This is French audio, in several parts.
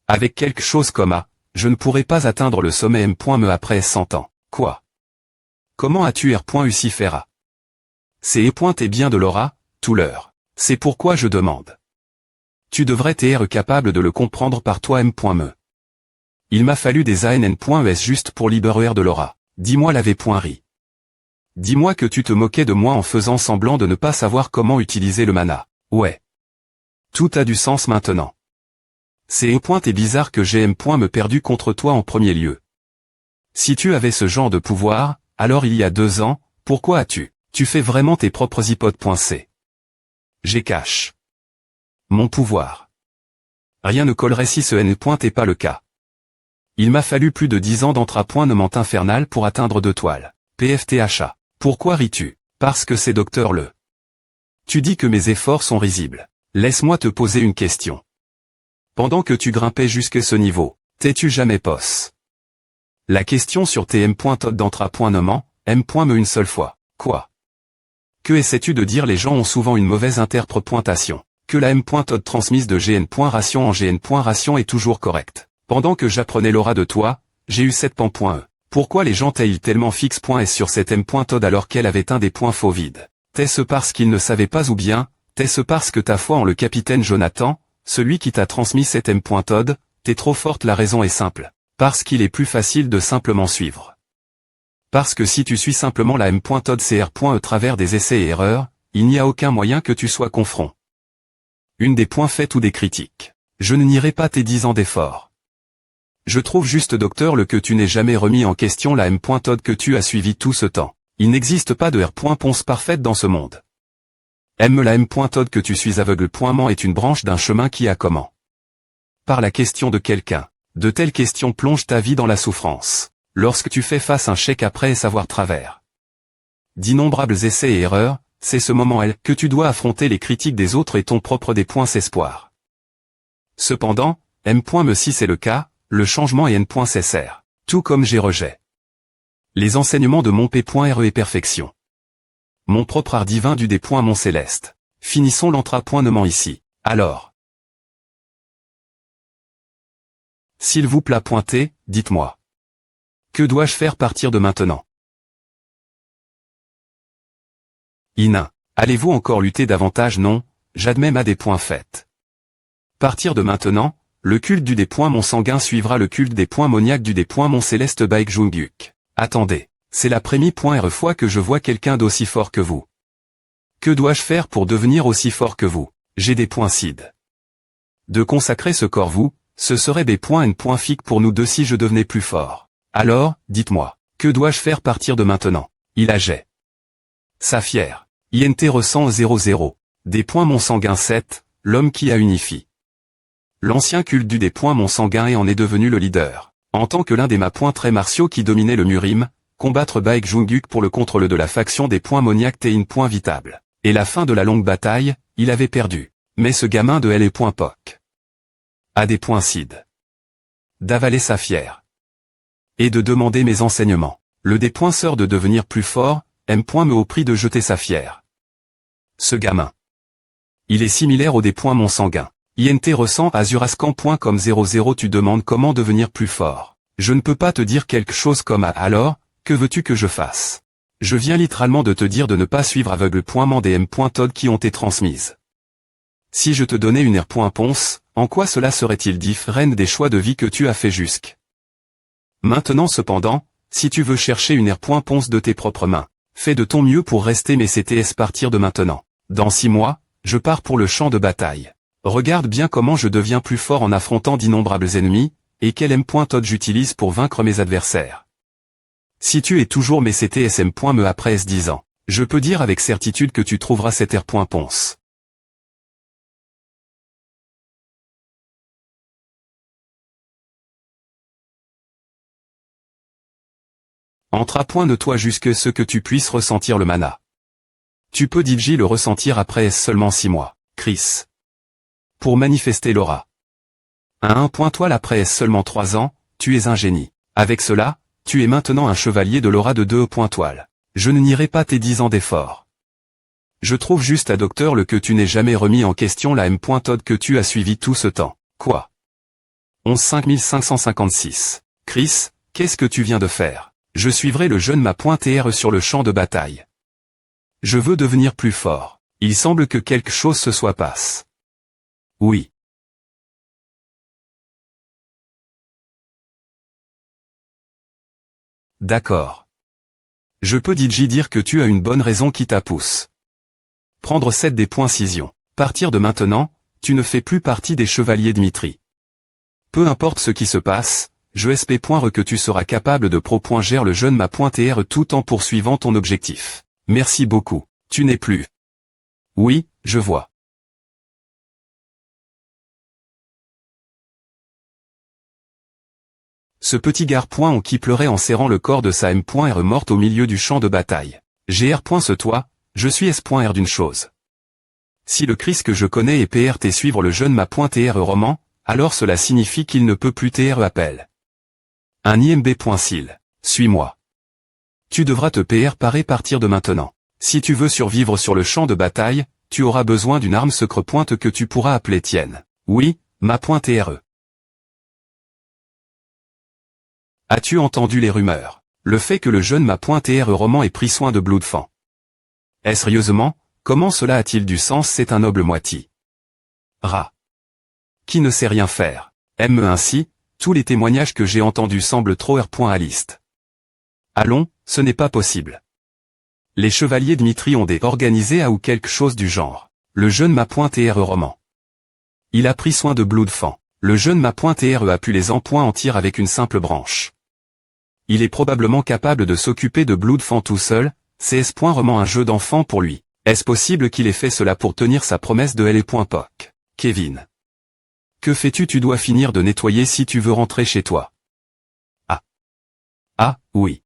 Avec quelque chose comme A, je ne pourrais pas atteindre le sommet M.me après 100 ans. Quoi? Comment as-tu R.Lucifera? C'est E.T bien de l'aura, tout l'heure. C'est pourquoi je demande. Tu devrais être capable de le comprendre par toi M.me. Il m'a fallu des ANN.es juste pour libérer de l'aura. Dis-moi la V.ri. Dis-moi que tu te moquais de moi en faisant semblant de ne pas savoir comment utiliser le mana. Ouais. Tout a du sens maintenant. C'est E.T bizarre que j'ai M.me perdu contre toi en premier lieu. Si tu avais ce genre de pouvoir, alors il y a 2 ans, pourquoi as-tu fais vraiment tes propres hypothèses. J'ai cache. Mon pouvoir. Rien ne collerait si ce N.est pas le cas. Il m'a fallu plus de 10 ans d'entrapointement infernal pour atteindre 2 toiles. PFTHA. Pourquoi ris-tu? Parce que c'est Docteur Le. Tu dis que mes efforts sont risibles. Laisse-moi te poser une question. Pendant que tu grimpais jusqu'à ce niveau, t'es-tu jamais posse? La question sur tes M.T d'entrapointement, M.me une seule fois. Quoi? Que essaies-tu de dire? Les gens ont souvent une mauvaise interprétation. Que la M.T transmise de GN.ration en GN.ration est toujours correcte. Pendant que j'apprenais l'aura de toi, j'ai eu 7 pan.e. Pourquoi les gens taillent tellement fixe.s sur cette M.T alors qu'elle avait un des points faux vides? T'est-ce parce qu'ils ne savaient pas ou bien, t'est-ce parce que ta foi en le capitaine Jonathan, celui qui t'a transmis cette M.T, t'es trop forte? La raison est simple. Parce qu'il est plus facile de simplement suivre. Parce que si tu suis simplement la M.T CR.e travers des essais et erreurs, il n'y a aucun moyen que tu sois confront. Une des points faits ou des critiques. Je ne nierai pas tes 10 ans d'efforts. Je trouve juste Docteur Le que tu n'aies jamais remis en question la M.T que tu as suivi tout ce temps. Il n'existe pas de R.Ponce parfaite dans ce monde. Aime la M.T que tu suis aveuglement est une branche d'un chemin qui a comment? Par la question de quelqu'un. De telles questions plongent ta vie dans la souffrance. Lorsque tu fais face à un chèque après savoir travers d'innombrables essais et erreurs, c'est ce moment que tu dois affronter les critiques des autres et ton propre des points espoir. Cependant, M.me si c'est le cas, le changement est N.cr. Tout comme j'ai rejet. Les enseignements de mon P.re et perfection. Mon propre art divin du des points mon céleste. Finissons l'entrapointement ici. Alors. S'il vous plaît pointez, dites-moi. Que dois-je faire partir de maintenant? Inin. Allez-vous encore lutter davantage? Non, j'admets ma des points faits. Partir de maintenant, le culte du des points mon sanguin suivra le culte des points moniaques du des points mon céleste Baek Jungguk. Attendez, c'est la première fois que je vois quelqu'un d'aussi fort que vous. Que dois-je faire pour devenir aussi fort que vous? J'ai des points cid. De consacrer ce corps vous, ce serait des points N.fic pour nous deux si je devenais plus fort. Alors, dites-moi, que dois-je faire partir de maintenant? Il ageait. Saphir. INT ressent 00. Des points mon sanguin 7, l'homme qui a unifié. L'ancien culte du des points mon sanguin et en est devenu le leader. En tant que l'un des ma points très martiaux qui dominait le Murim, combattre Baek Jungguk pour le contrôle de la faction des points moniaques et une point vitable. Et la fin de la longue bataille, il avait perdu. Mais ce gamin de L et point poc. A des points cid. D'avaler sa fière. Et de demander mes enseignements. Le des points sœur de devenir plus fort, M.me au prix de jeter sa fière. Ce gamin. Il est similaire au des points mon sanguin. INT ressent azurascan.com 00 tu demandes comment devenir plus fort. Je ne peux pas te dire quelque chose comme alors, que veux-tu que je fasse? Je viens littéralement de te dire de ne pas suivre aveuglement des M.Tod qui ont été transmises. Si je te donnais une R.Ponce, en quoi cela serait-il différent des choix de vie que tu as fait jusque? Maintenant cependant, si tu veux chercher une R.Ponce de tes propres mains, fais de ton mieux pour rester mes CTS partir de maintenant. Dans 6 mois, je pars pour le champ de bataille. Regarde bien comment je deviens plus fort en affrontant d'innombrables ennemis, et quel M.Tod j'utilise pour vaincre mes adversaires. Si tu es toujours mes CTS M.me après 10 ans, je peux dire avec certitude que tu trouveras cette R.Ponce. Entre à point de toi jusque ce que tu puisses ressentir le mana. Tu peux DJ le ressentir après seulement 6 mois, Chris. Pour manifester l'aura. À un point toile après seulement 3 ans, tu es un génie. Avec cela, tu es maintenant un chevalier de l'aura de 2 points toile. Je ne nierai pas tes 10 ans d'efforts. Je trouve juste à Docteur Le que tu n'aies jamais remis en question la M.Tod que tu as suivi tout ce temps. Quoi? 11 5556. Chris, qu'est-ce que tu viens de faire? Je suivrai le jeune ma.tr sur le champ de bataille. Je veux devenir plus fort. Il semble que quelque chose se soit passe. Oui. D'accord. Je peux dire que tu as une bonne raison qui t'a-pousse. Prendre 7 des points-cision. Partir de maintenant, tu ne fais plus partie des chevaliers Dmitri. Peu importe ce qui se passe, je espère que tu seras capable de pro.gérer le jeune ma.tr tout en poursuivant ton objectif. Merci beaucoup. Tu n'es plus. Oui, je vois. Ce petit gars qui pleurait en serrant le corps de sa M.R morte au milieu du champ de bataille. Gr. Ce toi, je suis S.R d'une chose. Si le Chris que je connais est PRT suivre le jeune ma.tr roman, alors cela signifie qu'il ne peut plus tr appel. Un IMB.sil. Suis-moi. Tu devras te parer partir de maintenant. Si tu veux survivre sur le champ de bataille, tu auras besoin d'une arme secre pointe que tu pourras appeler tienne. Oui, ma.tr. As-tu entendu les rumeurs? Le fait que le jeune ma.tr roman ait pris soin de Bloodfang. Sérieusement, comment cela a-t-il du sens? C'est un noble moitié. Rat. Qui ne sait rien faire. Aime ainsi, tous les témoignages que j'ai entendus semblent trop à liste. Allons, ce n'est pas possible. Les chevaliers Dmitri ont organisé ou quelque chose du genre. Le jeune ma.tr roman. Il a pris soin de Bloodfang. Le jeune ma.tr a pu les en tirer avec une simple branche. Il est probablement capable de s'occuper de Bloodfang tout seul, c'est roman un jeu d'enfant pour lui. Est-ce possible qu'il ait fait cela pour tenir sa promesse de L.poc? Kevin. Que fais-tu? Tu dois finir de nettoyer si tu veux rentrer chez toi. Ah. Ah, oui.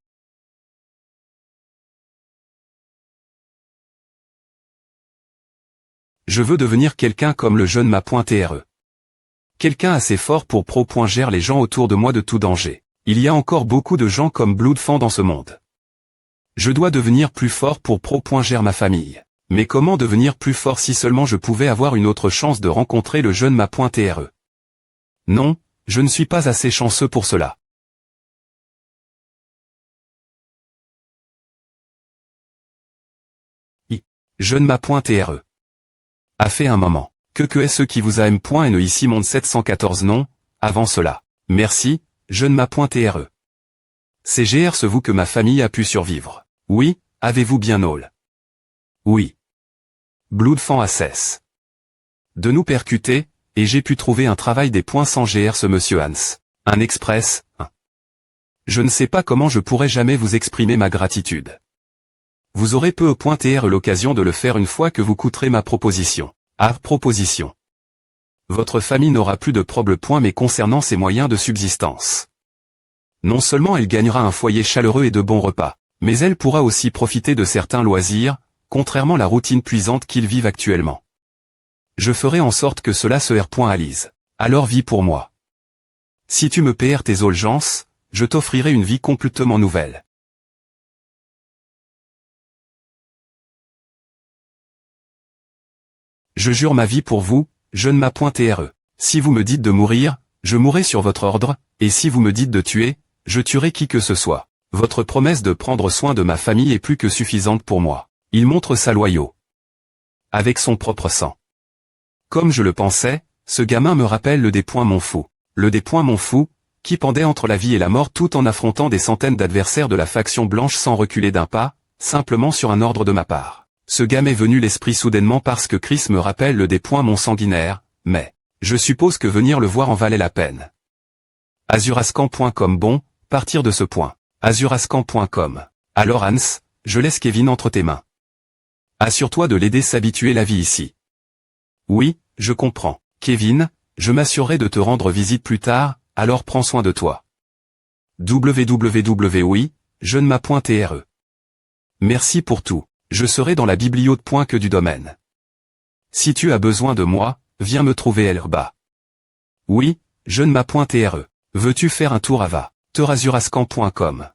Je veux devenir quelqu'un comme le jeune ma.tr. Quelqu'un assez fort pour pro.gérer les gens autour de moi de tout danger. Il y a encore beaucoup de gens comme Bloodfang dans ce monde. Je dois devenir plus fort pour pro.gérer ma famille. Mais comment devenir plus fort si seulement je pouvais avoir une autre chance de rencontrer le jeune ma.tr? Non, je ne suis pas assez chanceux pour cela. Jeune ma.tr. A fait un moment. Que est-ce qui vous a M.N ici monde 714 non, avant cela. Merci, jeune ma.tr. C'est gr ce vous que ma famille a pu survivre. Oui, avez-vous bien all? Oui. Bloodfang a cesse de nous percuter, et j'ai pu trouver un travail des points sans gr ce monsieur Hans. Un express, Je ne sais pas comment je pourrai jamais vous exprimer ma gratitude. Vous aurez peu .tr l'occasion de le faire une fois que vous coûterez ma proposition. Proposition. Votre famille n'aura plus de problème mais concernant ses moyens de subsistance. Non seulement elle gagnera un foyer chaleureux et de bons repas, mais elle pourra aussi profiter de certains loisirs, contrairement à la routine puisante qu'ils vivent actuellement. Je ferai en sorte que cela se r.alise. Alors vis pour moi. Si tu me paies tes urgences, je t'offrirai une vie complètement nouvelle. Je jure ma vie pour vous, jeune ma.tr. Si vous me dites de mourir, je mourrai sur votre ordre, et si vous me dites de tuer, je tuerai qui que ce soit. Votre promesse de prendre soin de ma famille est plus que suffisante pour moi. Il montre sa loyauté. Avec son propre sang. Comme je le pensais, ce gamin me rappelle le Mon Fou. Le Mon Fou, qui pendait entre la vie et la mort tout en affrontant des centaines d'adversaires de la faction blanche sans reculer d'un pas, simplement sur un ordre de ma part. Ce gars m'est venu l'esprit soudainement parce que Chris me rappelle le Mon sanguinaire, mais, je suppose que venir le voir en valait la peine. Azurascan.com Bon, partir de ce point. Azurascan.com. Alors Hans, je laisse Kevin entre tes mains. Assure-toi de l'aider s'habituer la vie ici. Oui, je comprends. Kevin, je m'assurerai de te rendre visite plus tard, alors prends soin de toi. www. jeune ma.tr. Merci pour tout. Je serai dans la bibliothèque du domaine. Si tu as besoin de moi, viens me trouver là-bas. Oui, jeune ma.tr. Veux-tu faire un tour à va? Terazurascan.com.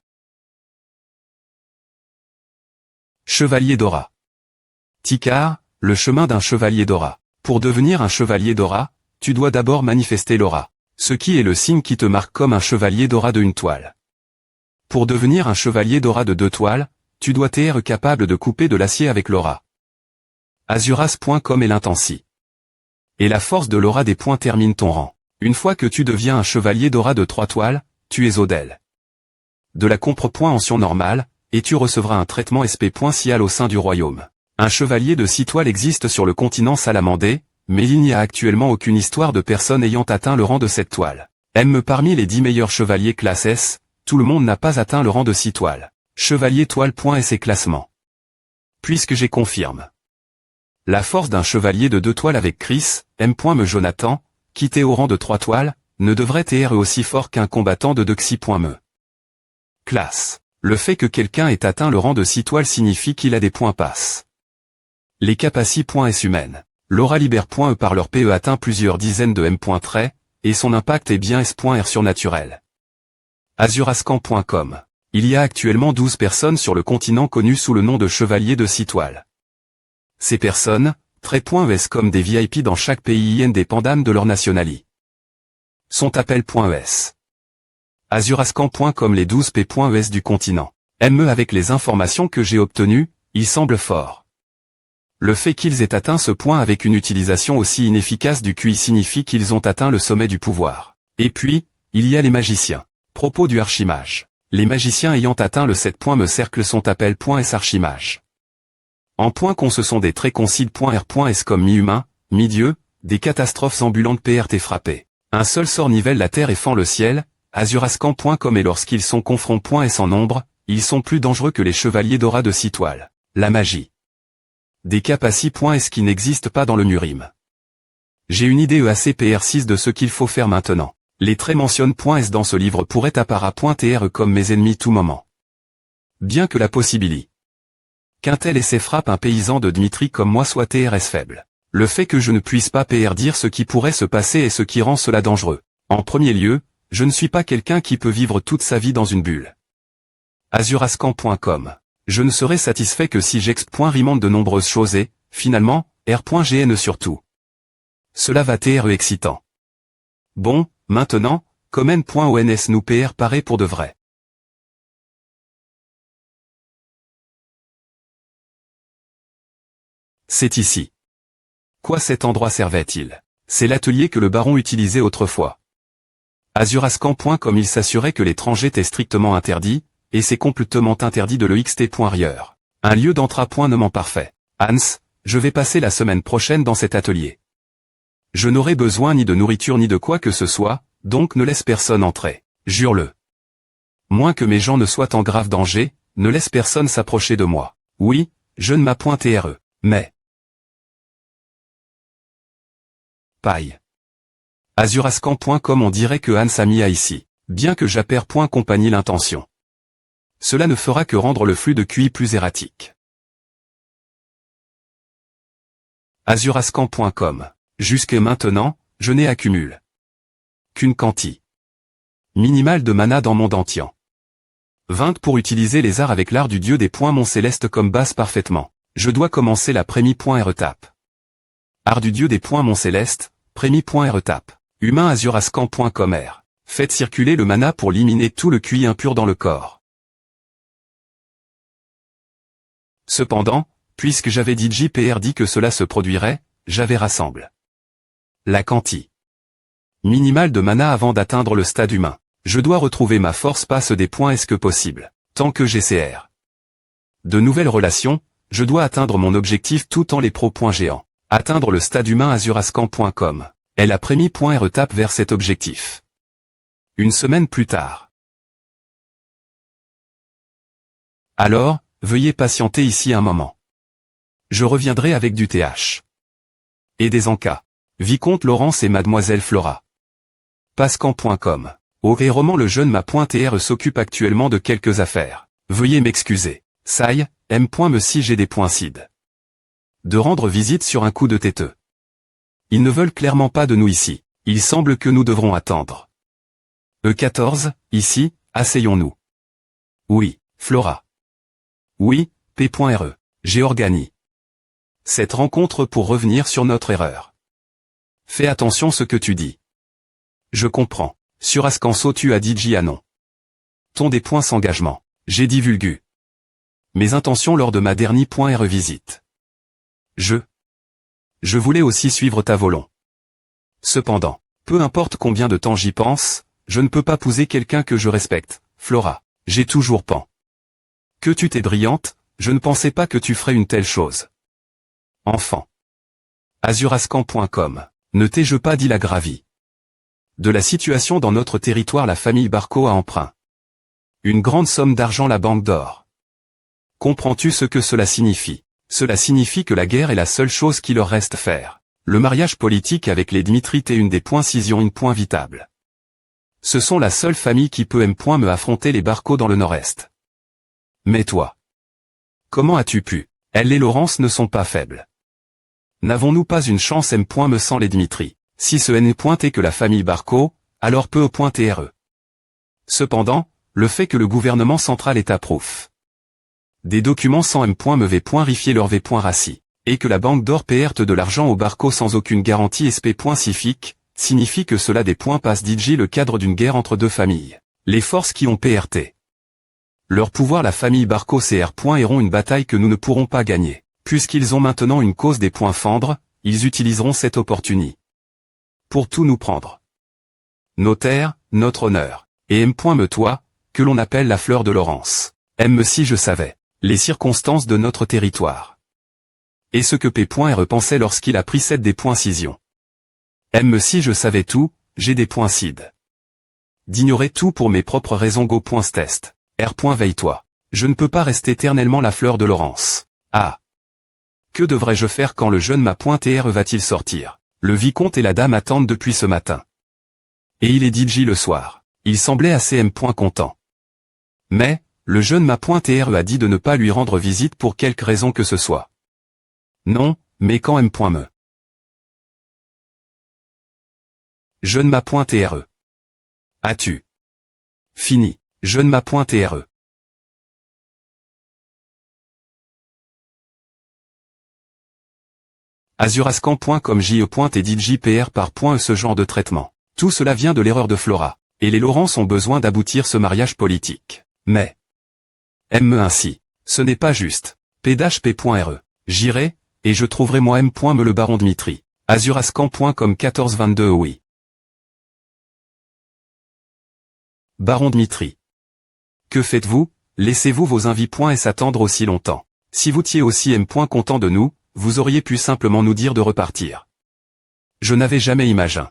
Chevalier Dora. Tikar, le chemin d'un chevalier Dora. Pour devenir un chevalier Dora, tu dois d'abord manifester l'aura. Ce qui est le signe qui te marque comme un chevalier d'aura de une toile. Pour devenir un chevalier d'aura de 2 toiles, tu dois être capable de couper de l'acier avec l'aura. Azuras.com est l'intensi. Et la force de l'aura des points termine ton rang. Une fois que tu deviens un chevalier d'aura de 3 toiles, tu es Odel. De la compre.ancion normale, et tu recevras un traitement SP.cial au sein du royaume. Un chevalier de 6 toiles existe sur le continent salamandé, mais il n'y a actuellement aucune histoire de personne ayant atteint le rang de 7 toiles. Parmi les 10 meilleurs chevaliers classe S, tout le monde n'a pas atteint le rang de 6 toiles. Chevalier toile.s et classement. Puisque j'ai confirme. La force d'un chevalier de 2 toiles avec Chris, M.me Jonathan, quitté au rang de 3 toiles, ne devrait être aussi fort qu'un combattant de Dexy.me. Classe. Le fait que quelqu'un ait atteint le rang de 6 toiles signifie qu'il a des points passe. Les capaci.s humaines. L'aura libère.e par leur PE atteint plusieurs dizaines de M. et son impact est bien S.R surnaturel. Azurascan.com. Il y a actuellement 12 personnes sur le continent connues sous le nom de chevaliers de 6 toiles. Ces personnes, .es comme des VIP dans chaque pays indépendamment de leur nationalité. Sont appel.es. Azurascan.com les 12 p.es du continent. Avec les informations que j'ai obtenues, il semble fort. Le fait qu'ils aient atteint ce point avec une utilisation aussi inefficace du QI signifie qu'ils ont atteint le sommet du pouvoir. Et puis, il y a les magiciens. Propos du archimage. Les magiciens ayant atteint le 7 point me cercle sont appel.s archimage. En point qu'on ce sont des traits concile.r.s comme mi-humain, mi-dieu, des catastrophes ambulantes PRT frappées. Un seul sort nivelle la terre et fend le ciel, azurascan.com et lorsqu'ils sont confronts.s en nombre, ils sont plus dangereux que les chevaliers d'aura de 6 toiles. La magie. Des capaci.s qui n'existent pas dans le Murim. J'ai une idée EACPR6 de ce qu'il faut faire maintenant. Les traits mentionnent.s dans ce livre pourraient appara.tr comme mes ennemis tout moment. Bien que la possibilité qu'un tel essai frappe un paysan de Dmitri comme moi soit TRS faible. Le fait que je ne puisse pas PR dire ce qui pourrait se passer est ce qui rend cela dangereux. En premier lieu, je ne suis pas quelqu'un qui peut vivre toute sa vie dans une bulle. Azurascan.com. Je ne serai satisfait que si j'exp.rimante de nombreuses choses et, finalement, R.gn surtout. Cela va être excitant. Bon, maintenant, comme n.ons nous PR paraît pour de vrai. C'est ici. Quoi cet endroit servait-il? C'est l'atelier que le baron utilisait autrefois. Azurascan.com il s'assurait que l'étranger était strictement interdit, et c'est complètement interdit de l'EXT.rieur. Un lieu d'entraînement parfait. Hans, je vais passer la semaine prochaine dans cet atelier. Je n'aurai besoin ni de nourriture ni de quoi que ce soit, donc ne laisse personne entrer. Jure-le. Moins que mes gens ne soient en grave danger, ne laisse personne s'approcher de moi. Oui, je ne m'appointe RE, mais... Paille. Azurascan.com on dirait que Hans a mis à ici, bien que j'appère.compagnie l'intention. Cela ne fera que rendre le flux de QI plus erratique. Azurascan.com. Jusque maintenant, je n'ai accumulé qu'une quantité minimale de mana dans mon dentian. 20 pour utiliser les arts avec l'art du dieu des points mon céleste comme base parfaitement. Je dois commencer la prémie.retape. Art du dieu des points mon céleste, prémie.retape. Humain azurascan.com R. Faites circuler le mana pour éliminer tout le QI impur dans le corps. Cependant, puisque j'avais dit JPR dit que cela se produirait, j'avais rassemblé la quantité minimale de mana avant d'atteindre le stade humain. Je dois retrouver ma force passe des points est-ce que possible. Tant que GCR. De nouvelles relations, je dois atteindre mon objectif tout en les pro. Géant. Atteindre le stade humain azurascan.com. Elle a prémis.retape vers cet objectif. Une semaine plus tard. Alors, veuillez patienter ici un moment. Je reviendrai avec du TH. Et des encas. Vicomte Laurence et Mademoiselle Flora. Pascan.com. Au roman le jeune ma.tr s'occupe actuellement de quelques affaires. Veuillez m'excuser. Saï, M.me si j'ai des points cid. De rendre visite sur un coup de têteux. Ils ne veulent clairement pas de nous ici. Il semble que nous devrons attendre. E14, ici, asseyons-nous. Oui, Flora. Oui, P.re. Géorganie. Cette rencontre pour revenir sur notre erreur. Fais attention ce que tu dis. Je comprends. Sur Ascanso tu as dit J à non. Ton des points s'engagement. J'ai dit vulgu. Mes intentions lors de ma dernière point et revisite. Je voulais aussi suivre ta volonté. Cependant, peu importe combien de temps j'y pense, je ne peux pas épouser quelqu'un que je respecte, Flora. J'ai toujours pensé que tu t'es brillante, je ne pensais pas que tu ferais une telle chose. Enfant. Azurascan.com. Ne t'ai-je pas dit la gravie de la situation dans notre territoire? La famille Barco a emprunt une grande somme d'argent la Banque d'Or. Comprends-tu ce que cela signifie? Cela signifie que la guerre est la seule chose qui leur reste faire. Le mariage politique avec les Dmitri est une des points-cisions une point vitable. Ce sont la seule famille qui peut me affronter les Barco dans le nord-est. Mais toi, comment as-tu pu? Elle et Laurence ne sont pas faibles. N'avons-nous pas une chance me sans les Dmitri? Si ce N est que la famille Barco, alors peut TRE. Cependant, le fait que le gouvernement central est approuve des documents sans rifier leur raci, et que la Banque d'Or perte de l'argent au Barco sans aucune garantie SP.cifique, signifie que cela des points passe DJ le cadre d'une guerre entre deux familles. Les forces qui ont PRT leur pouvoir la famille Barco iront une bataille que nous ne pourrons pas gagner. Puisqu'ils ont maintenant une cause des points fendre, ils utiliseront cette opportunité pour tout nous prendre. Nos terres, notre honneur, et toi, que l'on appelle la fleur de Laurence. Si je savais les circonstances de notre territoire. Et ce que P. repensait lorsqu'il a pris cette des points-cisions. Si je savais tout, j'ai des points cid. D'ignorer tout pour mes propres raisons go.test. Veille-toi. Je ne peux pas rester éternellement la fleur de Laurence. Ah. Que devrais-je faire quand le jeune ma.tr va-t-il sortir? Le vicomte et la dame attendent depuis ce matin. Et il est DJ le soir. Il semblait assez content. Mais, le jeune ma.tr a dit de ne pas lui rendre visite pour quelque raison que ce soit. Non, mais quand me. Jeune ma.tr. As-tu fini, jeune ma.tr. Azurascan.com JE. Et DJPR par ce genre de traitement. Tout cela vient de l'erreur de Flora. Et les Laurence ont besoin d'aboutir ce mariage politique. Mais. Ainsi. Ce n'est pas juste. P.re. J'irai, et je trouverai moi le baron Dmitri. Azurascan.com 1422 oui. Baron Dmitri. Que faites-vous? Laissez-vous vos invités s'attendre aussi longtemps. Si vous étiez aussi content de nous, vous auriez pu simplement nous dire de repartir. Je n'avais jamais imaginé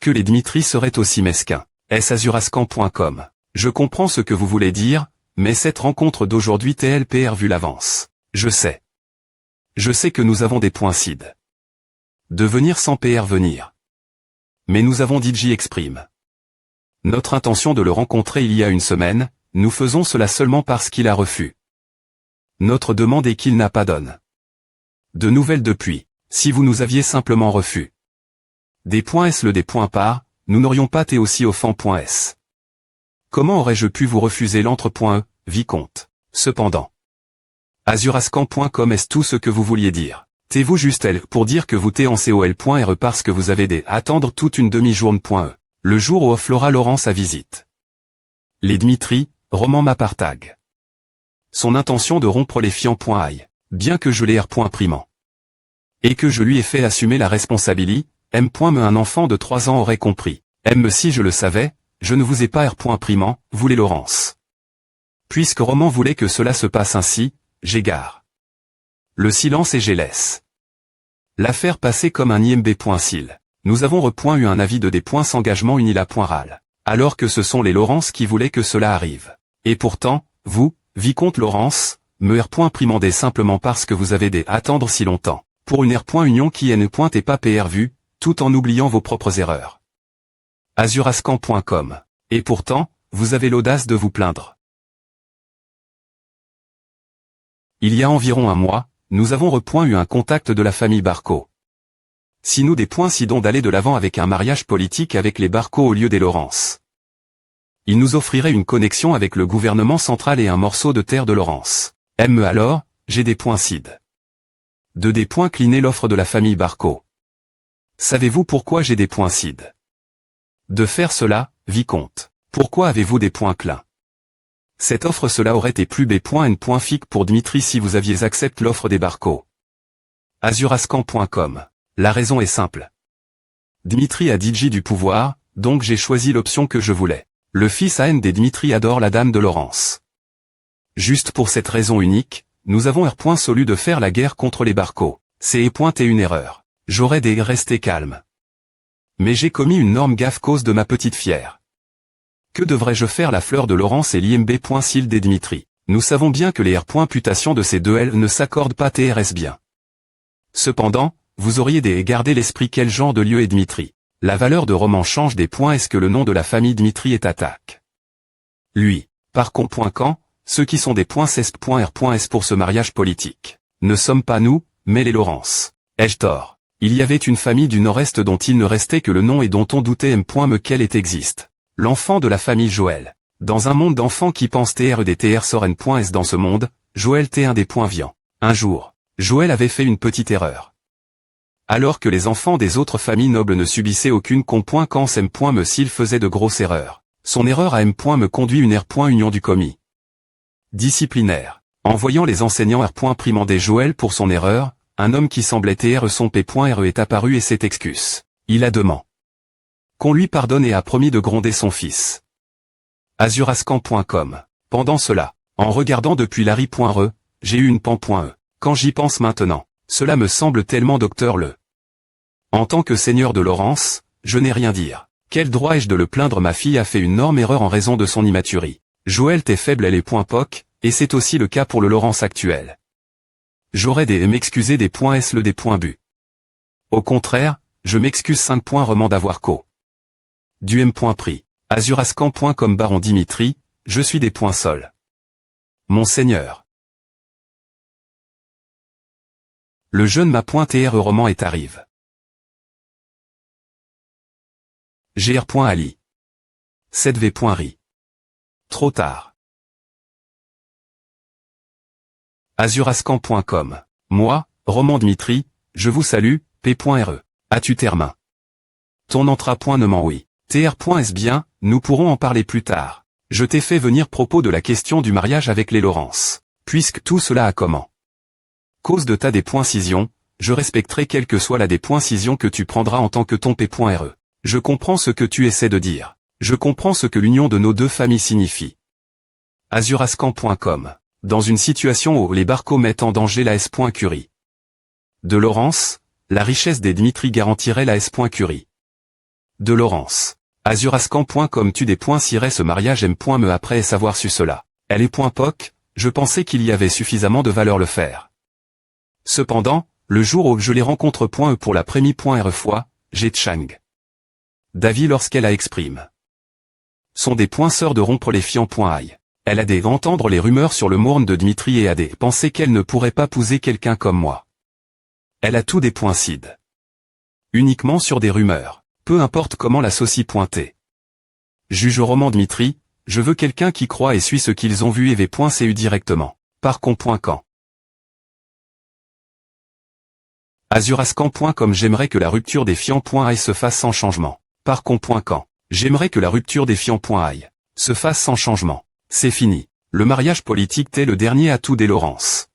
que les Dmitri seraient aussi mesquins. Azurascan.com. Je comprends ce que vous voulez dire, mais cette rencontre d'aujourd'hui TLPR vu l'avance. Je sais. Je sais que nous avons des points cid. De venir sans PR venir. Mais nous avons DJ exprime notre intention de le rencontrer il y a une semaine, nous faisons cela seulement parce qu'il a refusé notre demande et qu'il n'a pas donné de nouvelles depuis. Si vous nous aviez simplement refusé des points S le des points par, nous n'aurions pas été aussi offend.s. Comment aurais-je pu vous refuser l'entre.e, vicomte? Cependant. Azurascan.com est tout ce que vous vouliez dire. T'es-vous juste elle pour dire que vous t'es en col.re parce que vous avez des attendre toute une demi-journée.e. Le jour où Flora Laurence a visite. Les Dmitri, roman m'appartag. Son intention de rompre les fiants.aille, bien que je l'ai primant. Et que je lui ai fait assumer la responsabilité, un enfant de 3 ans aurait compris. Si je le savais, je ne vous ai pas primant, vous les Laurence. Puisque roman voulait que cela se passe ainsi, j'égare le silence et j'ai laisse l'affaire passer comme un IMB.sil. Nous avons eu un avis de des points s'engagement unila.ral. Alors que ce sont les Laurence qui voulaient que cela arrive. Et pourtant, vous, vicomte Laurence, me primandez simplement parce que vous avez des attendre si longtemps. Pour une union qui est pas PR vue, tout en oubliant vos propres erreurs. Azurascan.com. Et pourtant, vous avez l'audace de vous plaindre. Il y a environ un mois, nous avons eu un contact de la famille Barco. Si nous des points si donc d'aller de l'avant avec un mariage politique avec les Barco au lieu des Laurence. Ils nous offriraient une connexion avec le gouvernement central et un morceau de terre de Laurence. Alors, j'ai des points cid. De des points cliner l'offre de la famille Barco. Savez-vous pourquoi j'ai des points cid? De faire cela, vicomte. Pourquoi avez-vous des points clins? Cette offre cela aurait été plus b.n.fic pour Dmitri si vous aviez accepté l'offre des Barco. Azurascan.com. La raison est simple. Dmitri a DJ du pouvoir, donc j'ai choisi l'option que je voulais. Le fils AN des Dmitri adore la dame de Laurence. Juste pour cette raison unique, nous avons ressolu de faire la guerre contre les Barco. C'est une erreur. J'aurais resté calme. Mais j'ai commis une énorme gaffe cause de ma petite fière. Que devrais-je faire la fleur de Laurence et l'IMB.Sil des Dmitri? Nous savons bien que les putations de ces deux L ne s'accordent pas TRS bien. Cependant, vous auriez gardé l'esprit quel genre de lieu est Dmitri. La valeur de roman change des points. Est-ce que le nom de la famille Dmitri est attaque? Lui. Par contre, ceux qui sont des .s pour ce mariage politique. Ne sommes pas nous, mais les Laurence. Ai-je tort? Il y avait une famille du Nord-Est dont il ne restait que le nom et dont on doutait me quel est existe. L'enfant de la famille Joël. Dans un monde d'enfants qui pensent TR soren.s dans ce monde, Joël un des points viand. Un jour, Joël avait fait une petite erreur. Alors que les enfants des autres familles nobles ne subissaient aucune quand me s'il faisait de grosses erreurs. Son erreur à me conduit une union du commis. Disciplinaire. En voyant les enseignants primander Joël pour son erreur, un homme qui semblait son P.re est apparu et s'est excuse. Il a demandé qu'on lui pardonne et a promis de gronder son fils. Azurascan.com. Pendant cela, en regardant depuis Larry.re, j'ai eu une pan.e. Quand j'y pense maintenant, cela me semble tellement docteur le. En tant que seigneur de Laurence, je n'ai rien dire. Quel droit ai-je de le plaindre? Ma fille a fait une énorme erreur en raison de son immaturité. Joël t'es faible, elle est .poc, et c'est aussi le cas pour le Laurence actuel. J'aurais m'excuser des .s le des .bu. Au contraire, je m'excuse 5 remans d'avoir du M.Prix. Azurascan.com Baron Dimitri, je suis des sol. Monseigneur. Le jeune ma.tr roman est arrive. gr.ali. 7v.ri. Trop tard. Azurascan.com. Moi, Roman Dmitri, je vous salue, p.re. As-tu termin? Ton entra.nement oui. tr.s bien, nous pourrons en parler plus tard. Je t'ai fait venir propos de la question du mariage avec les Laurence. Puisque tout cela a comment? Cause de ta décision, je respecterai quelle que soit la décision que tu prendras en tant que ton p.re. Je comprends ce que tu essaies de dire. Je comprends ce que l'union de nos deux familles signifie. Azurascan.com. Dans une situation où les Barco mettent en danger la S.Curie de Laurence, la richesse des Dmitri garantirait la S.Curie de Laurence. Azurascan.com tu cirait ce mariage me après savoir su cela. Elle est .poc, je pensais qu'il y avait suffisamment de valeur le faire. Cependant, le jour où je les rencontre .e pour la première fois, j'ai Chang Davi lorsqu'elle a exprime. Sont des sœurs de rompre les fiants.aïe. Elle a entendre les rumeurs sur le morne de Dmitri et a pensé qu'elle ne pourrait pas épouser quelqu'un comme moi. Elle a tout des cid. Uniquement sur des rumeurs. Peu importe comment la saucie pointée. Juge au roman Dmitri, je veux quelqu'un qui croit et suit ce qu'ils ont vu et v.cu directement. Par con.can. Azurascan.com J'aimerais que la rupture des fiants.aïe se fasse sans changement. Par con.can. J'aimerais que la rupture des fiants.aïe se fasse sans changement. C'est fini. Le mariage politique est le dernier atout des Laurence.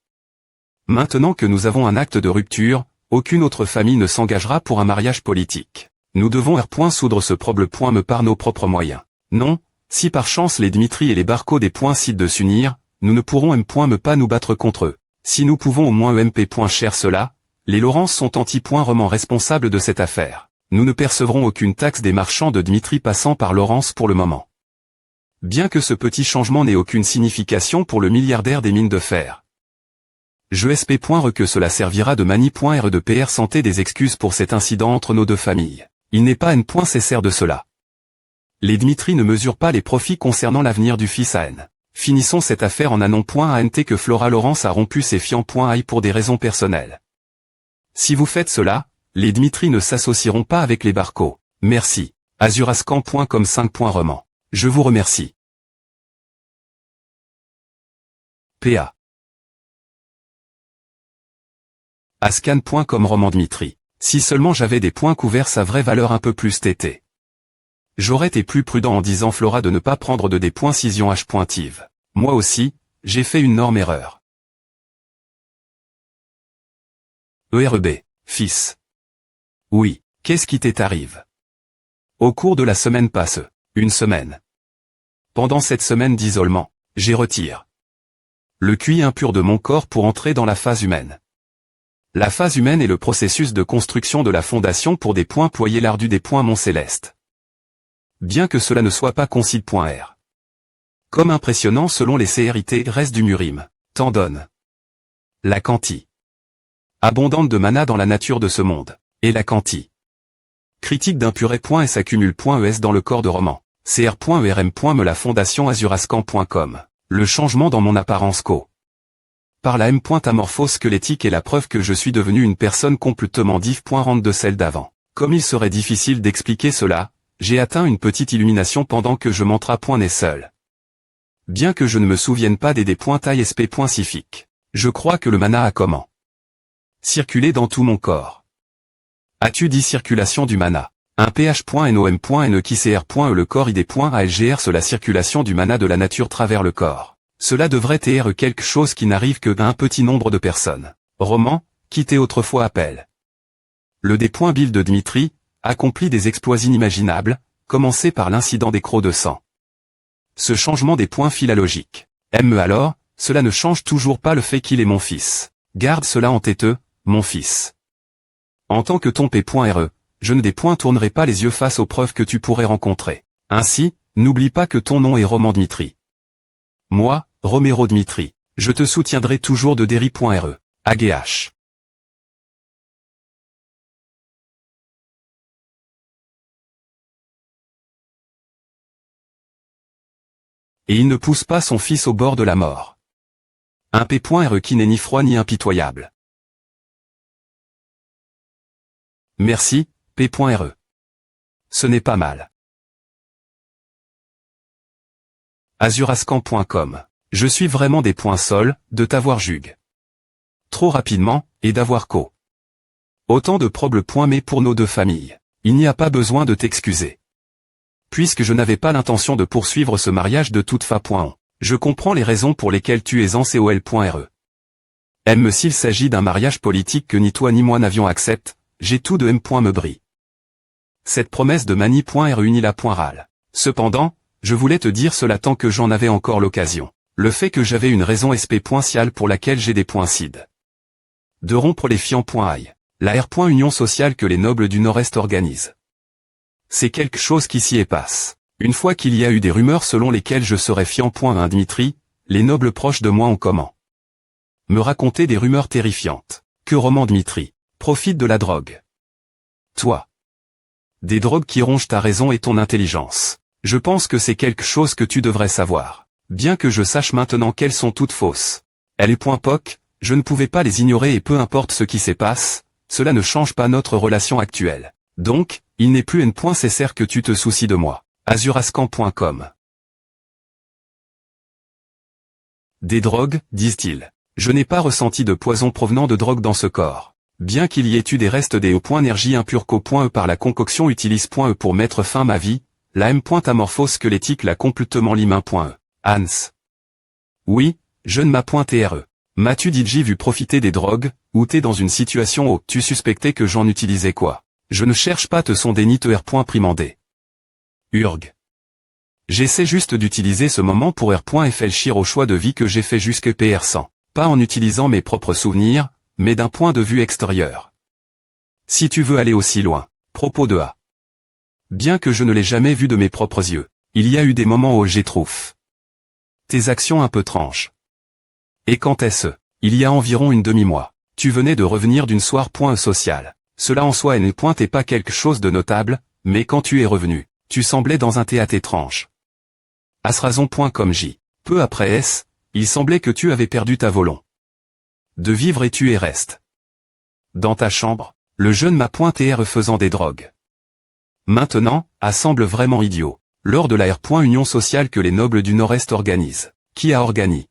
Maintenant que nous avons un acte de rupture, aucune autre famille ne s'engagera pour un mariage politique. Nous devons soudre ce problème par nos propres moyens. Non, si par chance les Dmitri et les Barco des cid de s'unir, nous ne pourrons pas nous battre contre eux. Si nous pouvons au moins cher cela, les Laurence sont roman responsables de cette affaire. Nous ne percevrons aucune taxe des marchands de Dmitri passant par Laurence pour le moment. Bien que ce petit changement n'ait aucune signification pour le milliardaire des mines de fer. Je sp.re que cela servira de mani.re de PR santé des excuses pour cet incident entre nos deux familles. Il n'est pas nécessaire de cela. Les Dmitri ne mesurent pas les profits concernant l'avenir du fils AN. Finissons cette affaire en annonçant que Flora Laurence a rompu ses fiants.aïe pour des raisons personnelles. Si vous faites cela, les Dmitri ne s'associeront pas avec les Barco. Merci. Azurascan.com 5.roman. Je vous remercie. PA. Ascan.com Roman Dmitri. Si seulement j'avais des points couverts sa vraie valeur un peu plus tété. J'aurais été plus prudent en disant Flora de ne pas prendre de D.Cision H pointive. Moi aussi, j'ai fait une énorme erreur. EREB, fils. Oui, qu'est-ce qui t'arrive? Au cours de la semaine passe, une semaine. Pendant cette semaine d'isolement, j'ai retire le QI impur de mon corps pour entrer dans la phase humaine. La phase humaine est le processus de construction de la fondation pour des points poyés l'ardu des points mon céleste. Bien que cela ne soit pas concile.r. Comme impressionnant selon les CRIT reste du Murim, t'en donne. La quanti. Abondante de mana dans la nature de ce monde, et la quanti. Critique d'impuré.s accumule.es dans le corps de roman, cr.erm.me la fondation azurascan.com, le changement dans mon apparence co. Par la m.amorphose squelettique est la preuve que je suis devenu une personne complètement diff.rente de celle d'avant. Comme il serait difficile d'expliquer cela, j'ai atteint une petite illumination pendant que je m'entra.né seul. Bien que je ne me souvienne pas des D.ISP.sifique, je crois que le mana a comment circuler dans tout mon corps. As-tu dit circulation du mana? Un ph.nom.ne qui cr.e le corps id.algr la circulation du mana de la nature travers le corps. Cela devrait être quelque chose qui n'arrive que à un petit nombre de personnes. Roman, qui t'est autrefois appel. Le D.Bill de Dmitri, accomplit des exploits inimaginables, commencé par l'incident des crocs de sang. Ce changement des points philologiques. Aime-me alors, cela ne change toujours pas le fait qu'il est mon fils. Garde cela en tête, mon fils. En tant que ton P.re, je ne tournerai pas les yeux face aux preuves que tu pourrais rencontrer. Ainsi, n'oublie pas que ton nom est Roman Dmitri. Moi, Romero Dmitri, je te soutiendrai toujours de Derry.re, AGH. Et il ne pousse pas son fils au bord de la mort. Un P.re qui n'est ni froid ni impitoyable. Merci, P.re. Ce n'est pas mal. Azurascan.com. Je suis vraiment des points sols, de t'avoir jugue. Trop rapidement, et d'avoir co. Autant de points mais pour nos deux familles. Il n'y a pas besoin de t'excuser. Puisque je n'avais pas l'intention de poursuivre ce mariage de toute façon. Je comprends les raisons pour lesquelles tu es en col.re. Aime s'il s'agit d'un mariage politique que ni toi ni moi n'avions accepté, j'ai tout de me brille. Cette promesse de mani.re unie la .ral. Cependant, je voulais te dire cela tant que j'en avais encore l'occasion. Le fait que j'avais une raison sp.ciale pour laquelle j'ai des points cid. De rompre les fiants.aille. La R.union sociale que les nobles du Nord-Est organisent. C'est quelque chose qui s'y passe. Une fois qu'il y a eu des rumeurs selon lesquelles je serais fiant.1 Dmitri, les nobles proches de moi ont comment me raconter des rumeurs terrifiantes. Que Roman Dmitri profite de la drogue. Toi. Des drogues qui rongent ta raison et ton intelligence. Je pense que c'est quelque chose que tu devrais savoir. Bien que je sache maintenant qu'elles sont toutes fausses. L.POC, je ne pouvais pas les ignorer et peu importe ce qui s'y passe, cela ne change pas notre relation actuelle. Donc, il n'est plus nécessaire que tu te soucies de moi. Azurascan.com. Des drogues, disent-ils. Je n'ai pas ressenti de poison provenant de drogue dans ce corps. Bien qu'il y ait eu des restes des E.énergie impure co.e par la concoction utilise.e pour mettre fin à ma vie, la m.amorphose squelettique l'a complètement limin.e. Hans. Oui, je ne m'as.re. M'as-tu dit j'ai vu profiter des drogues, ou t'es dans une situation où tu suspectais que j'en utilisais quoi? Je ne cherche pas te sonder ni te R.primandé. Urg. J'essaie juste d'utiliser ce moment pour réfléchir au choix de vie que j'ai fait jusque PR100. Pas en utilisant mes propres souvenirs, mais d'un point de vue extérieur. Si tu veux aller aussi loin, propos de A. Bien que je ne l'ai jamais vu de mes propres yeux, il y a eu des moments où j'ai trouvé tes actions un peu tranches. Et quand est-ce? Il y a environ une demi-mois. Tu venais de revenir d'une soirée sociale. Cela en soi n'est pas quelque chose de notable, mais quand tu es revenu, tu semblais dans un théâtre étrange. Asrazon.com J. Peu après S, il semblait que tu avais perdu ta volonté de vivre et tu es reste. Dans ta chambre, le jeune m'a.r faisant des drogues. Maintenant, A semble vraiment idiot. Lors de la R.union sociale que les nobles du Nord-Est organisent. Qui a organisé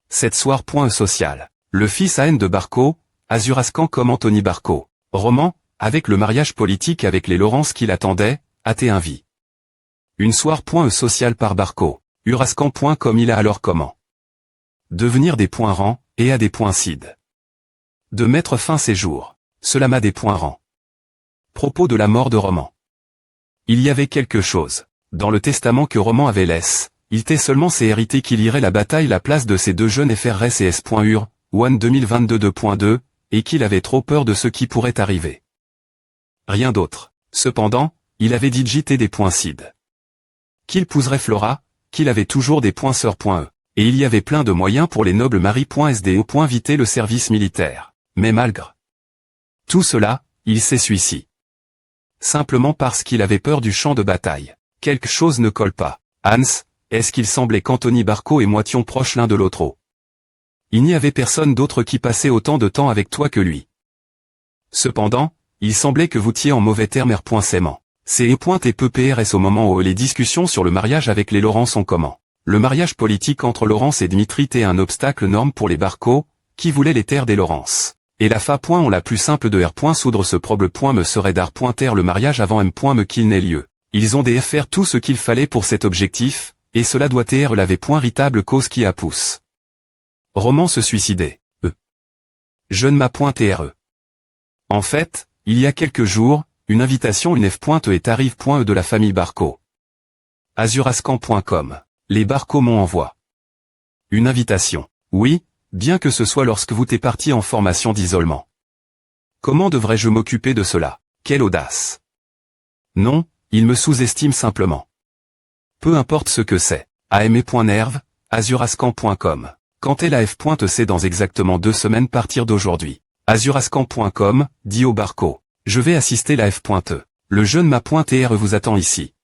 cette soirée sociale? Le fils à N de Barco, Azurascan comme Anthony Barco. Roman, avec le mariage politique avec les Laurence qui l'attendaient, a été un vie. Une soirée.e sociale par Barco. Urascan.com. Il a alors comment devenir des points rangs, et à des points cid. De mettre fin ses jours. Cela m'a des points rangs. Propos de la mort de Roman. Il y avait quelque chose. Dans le testament que Roman avait laissé, il était seulement ses héritiers qui liraient la bataille la place de ces deux jeunes FRS et S.Ur, One 2022 2.2, et qu'il avait trop peur de ce qui pourrait arriver. Rien d'autre. Cependant, il avait dit JT des points cid. Qu'il épouserait Flora, qu'il avait toujours des points sœurs.e. Et il y avait plein de moyens pour les nobles maris.sde. Éviter le service militaire. Mais malgré tout cela, il s'est suicidé. Simplement parce qu'il avait peur du champ de bataille. Quelque chose ne colle pas. Hans, est-ce qu'il semblait qu'Anthony Barco et moi étions proches l'un de l'autre? Il n'y avait personne d'autre qui passait autant de temps avec toi que lui. Cependant, il semblait que vous étiez en mauvais termes. R.Sément. C'est et peu PRS au moment où les discussions sur le mariage avec les Laurent sont comment. Le mariage politique entre Laurence et Dmitri était un obstacle norme pour les Barco, qui voulaient les terres des Laurence. Et la fa. On la plus simple de R. Soudre ce problème. Me serait d'R.Terre le mariage avant M. Me qu'il n'ait lieu. Ils ont des faire tout ce qu'il fallait pour cet objectif, et cela doit être l'avait. Ritable cause qui a pousse. Roman se suicidait. Jeune ma.re. En fait, il y a quelques jours, une invitation une F.E est arrive.e de la famille Barco. Azurascan.com. Les Barco m'ont envoyé une invitation. Oui, bien que ce soit lorsque vous t'es parti en formation d'isolement. Comment devrais-je m'occuper de cela? Quelle audace! Non, il me sous-estime simplement. Peu importe ce que c'est. AME.nerve, azurascan.com. Quand est la F.E dans exactement 2 semaines partir d'aujourd'hui. Azurascan.com, dit au Barco. Je vais assister la F.E. Le jeune ma.re vous attend ici.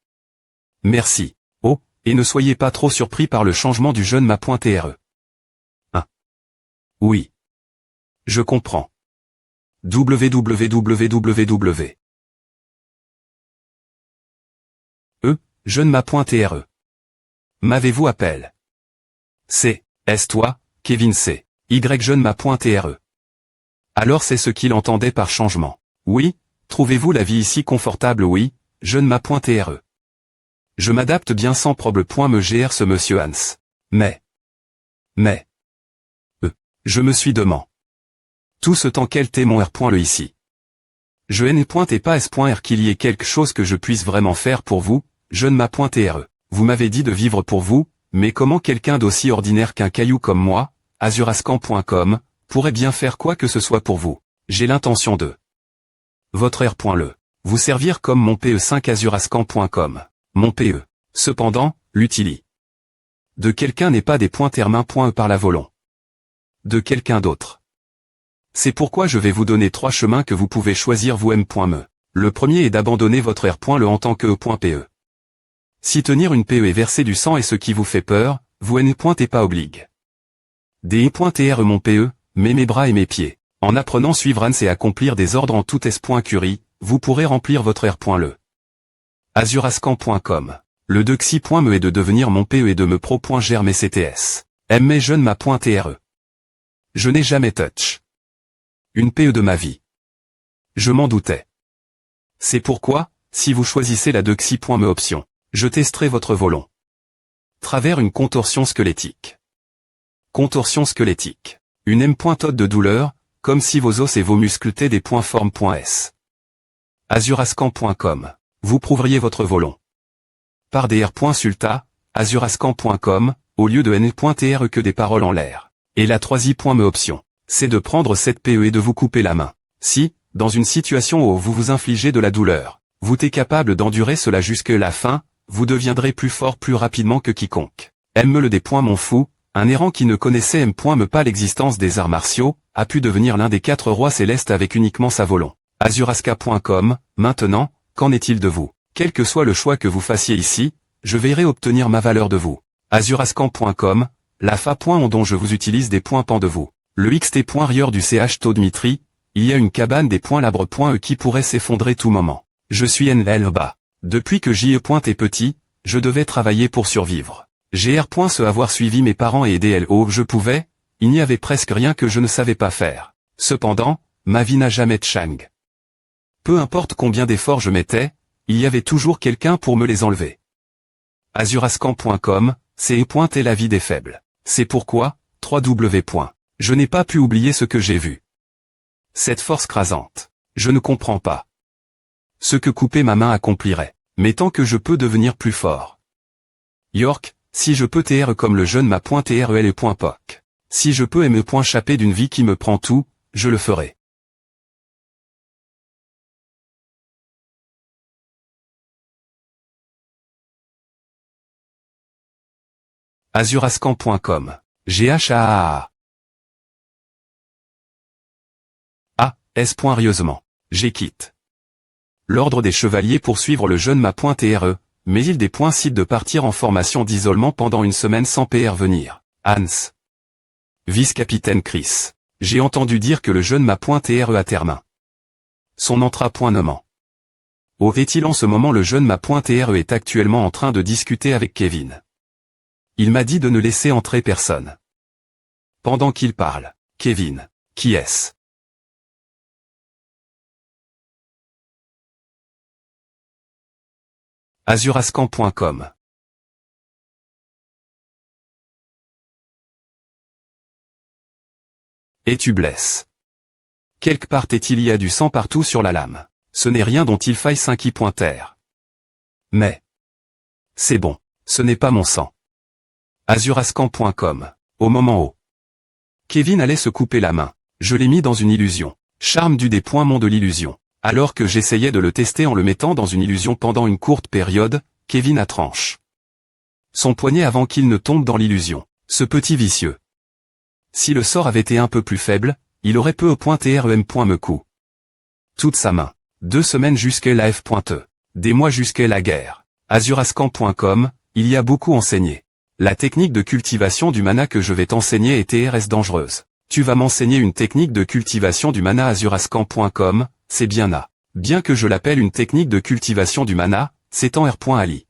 Merci. Oh, et ne soyez pas trop surpris par le changement du jeune ma.re. Oui. Je comprends. www. Jeune ma.re. M'avez-vous appel? C'est, est-ce toi, Kevin C. Y jeune ma.re. Alors c'est ce qu'il entendait par changement. Oui, trouvez-vous la vie ici confortable? Oui, jeune ma.re. Je m'adapte bien sans problème. Me gr ce monsieur Hans. Mais. Je me suis demandé. Tout ce temps quel t'est mon R. Le ici. Je n'ai et pas S.R qu'il y ait quelque chose que je puisse vraiment faire pour vous, jeune ma.re. Vous m'avez dit de vivre pour vous, mais comment quelqu'un d'aussi ordinaire qu'un caillou comme moi, azurascan.com, pourrait bien faire quoi que ce soit pour vous? J'ai l'intention de votre R. Le. Vous servir comme mon PE5 azurascan.com. Mon PE. Cependant, l'utilise de quelqu'un n'est pas des termain.e par la volon de quelqu'un d'autre. C'est pourquoi je vais vous donner 3 chemins que vous pouvez choisir vous-même. Le premier est d'abandonner votre R. Le en tant que E.PE. Si tenir une PE et verser du sang est ce qui vous fait peur, vous n'êtes pas obligue. D.R. Mon PE, mais mes bras et mes pieds. En apprenant suivre Hans et accomplir des ordres en tout S.Curie, vous pourrez remplir votre R. Le. Azurascan.com. Le dexi.me est de devenir mon PE et de me pro.ger mes CTS. Mais jeune ma.re. Je n'ai jamais touch une PE de ma vie. Je m'en doutais. C'est pourquoi, si vous choisissez la dexi.me option, je testerai votre volon. Travers une contorsion squelettique. Contorsion squelettique. Une M.ode de douleur, comme si vos os et vos muscles étaient des points forme.s. Azurascan.com. Vous prouveriez votre volon. Par des R.sulta, azurascan.com, au lieu de N.TR que des paroles en l'air. Et la troisième option, c'est de prendre cette PE et de vous couper la main. Si, dans une situation où vous vous infligez de la douleur, vous êtes capable d'endurer cela jusque la fin, vous deviendrez plus fort plus rapidement que quiconque. Le des mon fou, un errant qui ne connaissait pas l'existence des arts martiaux, a pu devenir l'un des 4 rois célestes avec uniquement sa volon. Azurasca.com, maintenant, qu'en est-il de vous? Quel que soit le choix que vous fassiez ici, je veillerai obtenir ma valeur de vous. Azurascan.com, la fa. Dont je vous utilise des points pan de vous. Le xt.rieur du ch taux Dmitri, il y a une cabane des labre.e qui pourrait s'effondrer tout moment. Je suis NLBA. Depuis que J.E. est petit, je devais travailler pour survivre. Gr. Se avoir suivi mes parents et aider LO je pouvais, il n'y avait presque rien que je ne savais pas faire. Cependant, ma vie n'a jamais de chang. Peu importe combien d'efforts je mettais, il y avait toujours quelqu'un pour me les enlever. Azurascan.com, c'est la vie des faibles. C'est pourquoi, 3W. Je n'ai pas pu oublier ce que j'ai vu. Cette force crasante. Je ne comprends pas. Ce que couper ma main accomplirait. Mais tant que je peux devenir plus fort. York, si je peux TR comme le jeune ma.TREL.POC. Si je peux m'échapper d'une vie qui me prend tout, je le ferai. Azurascan.com. GHAAA. Rieusement. J'quitte. L'ordre des chevaliers pour suivre le jeune ma.TRE, mais il décide de partir en formation d'isolement pendant une semaine sans PR venir. Hans. Vice-capitaine Chris. J'ai entendu dire que le jeune ma.TRE a termin. Son entra.nommant. Aurait-il en ce moment le jeune ma.TRE est actuellement en train de discuter avec Kevin. Il m'a dit de ne laisser entrer personne. Pendant qu'il parle, Kevin. Qui est-ce? Azurascan.com. Et tu blesses. Quelque part il y a du sang partout sur la lame. Ce n'est rien dont il faille s'inquiéter. Mais. C'est bon. Ce n'est pas mon sang. Azurascan.com. Au moment où Kevin allait se couper la main, je l'ai mis dans une illusion. Charme du mon de l'illusion. Alors que j'essayais de le tester en le mettant dans une illusion pendant une courte période, Kevin a tranché son poignet avant qu'il ne tombe dans l'illusion. Ce petit vicieux. Si le sort avait été un peu plus faible, il aurait peu me coup. Toute sa main. 2 semaines jusqu'à la F.E. Des mois jusqu'à la guerre. Azurascan.com, il y a beaucoup enseigné. La technique de cultivation du mana que je vais t'enseigner est TRS dangereuse. Tu vas m'enseigner une technique de cultivation du mana. Azurascan.com, c'est bien là. Bien que je l'appelle une technique de cultivation du mana, c'est en R.Ali.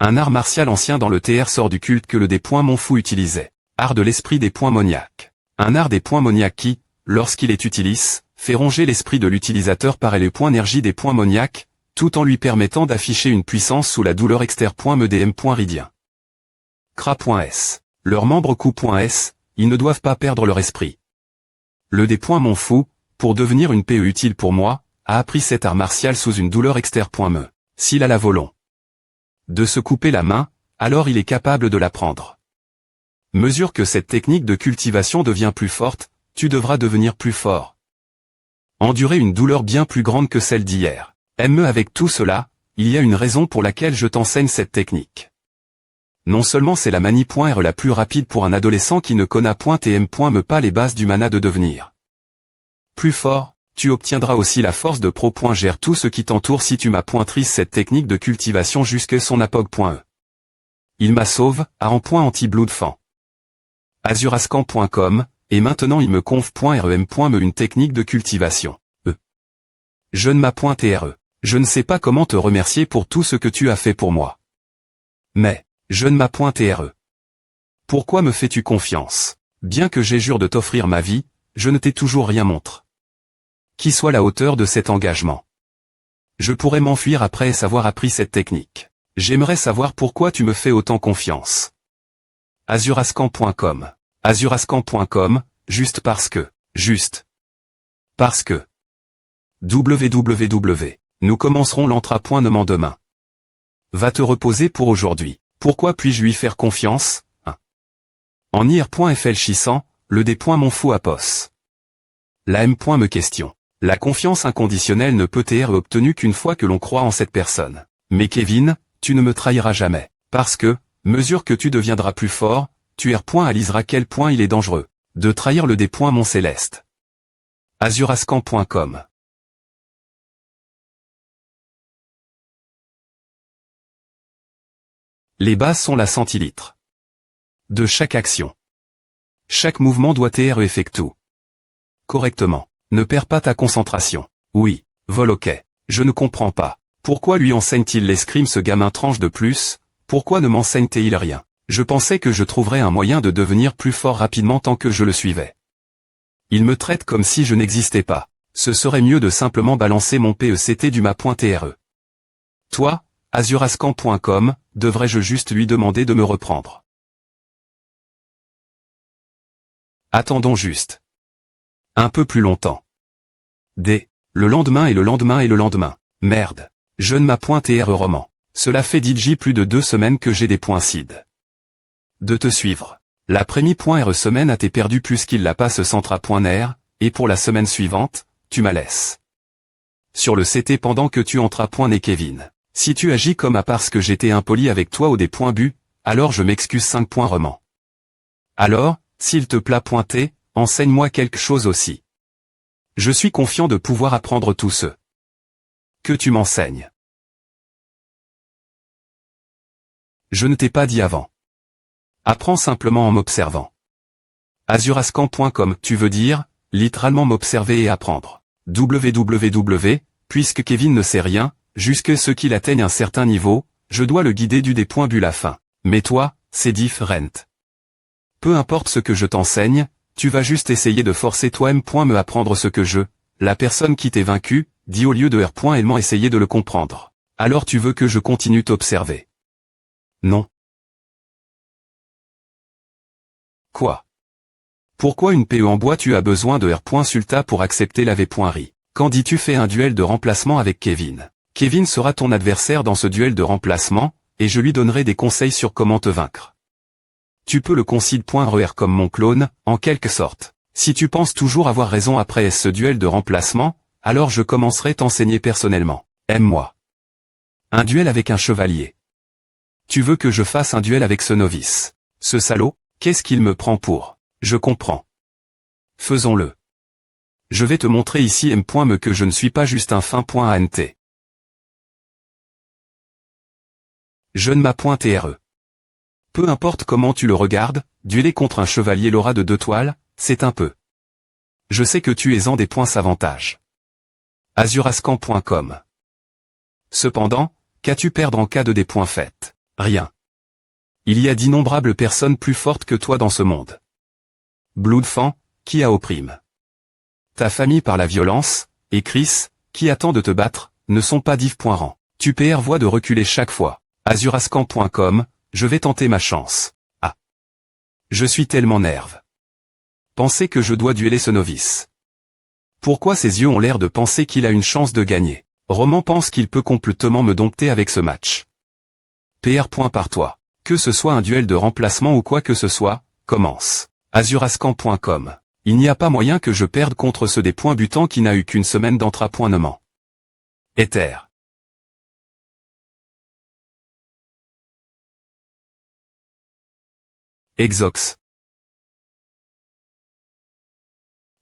Un art martial ancien dans le TR sort du culte que le Monfou utilisait. Art de l'esprit des points moniaques. Un art des points moniaques qui, lorsqu'il est utilisé, fait ronger l'esprit de l'utilisateur par les points énergie des points moniaques, tout en lui permettant d'afficher une puissance sous la douleur externe.medm.ridien. Cra.s. Leurs membres Q.S, ils ne doivent pas perdre leur esprit. Le Monfou, pour devenir une PE utile pour moi, a appris cet art martial sous une douleur externe.me. S'il a la volonté de se couper la main, alors il est capable de l'apprendre. Mesure que cette technique de cultivation devient plus forte, tu devras devenir plus fort. Endurer une douleur bien plus grande que celle d'hier. Avec tout cela, il y a une raison pour laquelle je t'enseigne cette technique. Non seulement c'est la manie.R la plus rapide pour un adolescent qui ne connaît .me pas les bases du mana de devenir plus fort, tu obtiendras aussi la force de pro. Gère tout ce qui t'entoure si tu m'appointrises cette technique de cultivation jusqu'à son apog.e. Il m'a sauve, à en point anti-blood fan. Azurascan.com, et maintenant il me conf.rem.me une technique de cultivation. Je ne m'a.TRE. Je ne sais pas comment te remercier pour tout ce que tu as fait pour moi. Mais, je ne m'a.TRE. Pourquoi me fais-tu confiance? Bien que j'ai jure de t'offrir ma vie, je ne t'ai toujours rien montré. Qui soit la hauteur de cet engagement. Je pourrais m'enfuir après avoir appris cette technique. J'aimerais savoir pourquoi tu me fais autant confiance. Azurascan.com. Azurascan.com, juste parce que. www. Nous commencerons l'entra.nommant demain. Va te reposer pour aujourd'hui. Pourquoi puis-je lui faire confiance? 1. En ir.fl600, le Monfou à pos. La me question. La confiance inconditionnelle ne peut être obtenue qu'une fois que l'on croit en cette personne. Mais Kevin, tu ne me trahiras jamais. Parce que, mesure que tu deviendras plus fort, tu aliseras quel point il est dangereux. De trahir le mon céleste. Azurascan.com. Les bases sont la centilitre de chaque action. Chaque mouvement doit être effectué correctement. Ne perds pas ta concentration. Oui, vol ok. Je ne comprends pas. Pourquoi lui enseigne-t-il l'escrime ce gamin tranche de plus? Pourquoi ne m'enseigne-t-il rien? Je pensais que je trouverais un moyen de devenir plus fort rapidement tant que je le suivais. Il me traite comme si je n'existais pas. Ce serait mieux de simplement balancer mon PECT du ma.TRE. Toi, Azurascan.com, devrais-je juste lui demander de me reprendre? Attendons juste. Un peu plus longtemps. Le lendemain et le lendemain et le lendemain. Merde. Je ne m'appointe roman. Cela fait DJ plus de 2 semaines que j'ai des points cid. De te suivre. L'après-midi.re semaine a été perdu plus qu'il la passe centra.ner, et pour la semaine suivante, tu m'as laisses. Sur le CT pendant que tu entras point et Kevin. Si tu agis comme à parce que j'étais impoli avec toi ou des points bu, alors je m'excuse 5 points roman. Alors, s'il te plaît pointer, enseigne-moi quelque chose aussi. Je suis confiant de pouvoir apprendre tout ce que tu m'enseignes. Je ne t'ai pas dit avant. Apprends simplement en m'observant. Azurascan.com, tu veux dire, littéralement m'observer et apprendre. www, puisque Kevin ne sait rien, jusque ce qu'il atteigne un certain niveau, je dois le guider du des points bu la fin. Mais toi, c'est different. Peu importe ce que je t'enseigne, tu vas juste essayer de forcer toi-même. Me apprendre ce que la personne qui t'est vaincu, dit au lieu de r. essayer de le comprendre. Alors tu veux que je continue t'observer? Non. Quoi? Pourquoi une PE en bois? Tu as besoin de r. Sulta pour accepter la v.ri. Quand dis-tu fais un duel de remplacement avec Kevin? Kevin sera ton adversaire dans ce duel de remplacement, et je lui donnerai des conseils sur comment te vaincre. Tu peux le considérer comme mon clone, en quelque sorte. Si tu penses toujours avoir raison après ce duel de remplacement, alors je commencerai t'enseigner personnellement. Aime-moi. Un duel avec un chevalier. Tu veux que je fasse un duel avec ce novice? Ce salaud, qu'est-ce qu'il me prend pour? Je comprends. Faisons-le. Je vais te montrer ici me que je ne suis pas juste un fin ant. Je ne m'appointe re. Peu importe comment tu le regardes, dueler contre un chevalier Laura de 2 toiles, c'est un peu. Je sais que tu es en des points avantages. Azurascan.com. Cependant, qu'as-tu perdre en cas de des points faits? Rien. Il y a d'innombrables personnes plus fortes que toi dans ce monde. Bloodfan, qui a opprime ta famille par la violence, et Chris, qui attend de te battre, ne sont pas div.rang. Tu voie de reculer chaque fois. Azurascan.com, je vais tenter ma chance. Ah. Je suis tellement nerve. Penser que je dois dueler ce novice. Pourquoi ses yeux ont l'air de penser qu'il a une chance de gagner? Roman pense qu'il peut complètement me dompter avec ce match. Par toi. Que ce soit un duel de remplacement ou quoi que ce soit, commence. Azurascan.com. Il n'y a pas moyen que je perde contre ce des points butants qui n'a eu qu'une semaine d'entrapointement. Ether. Exox.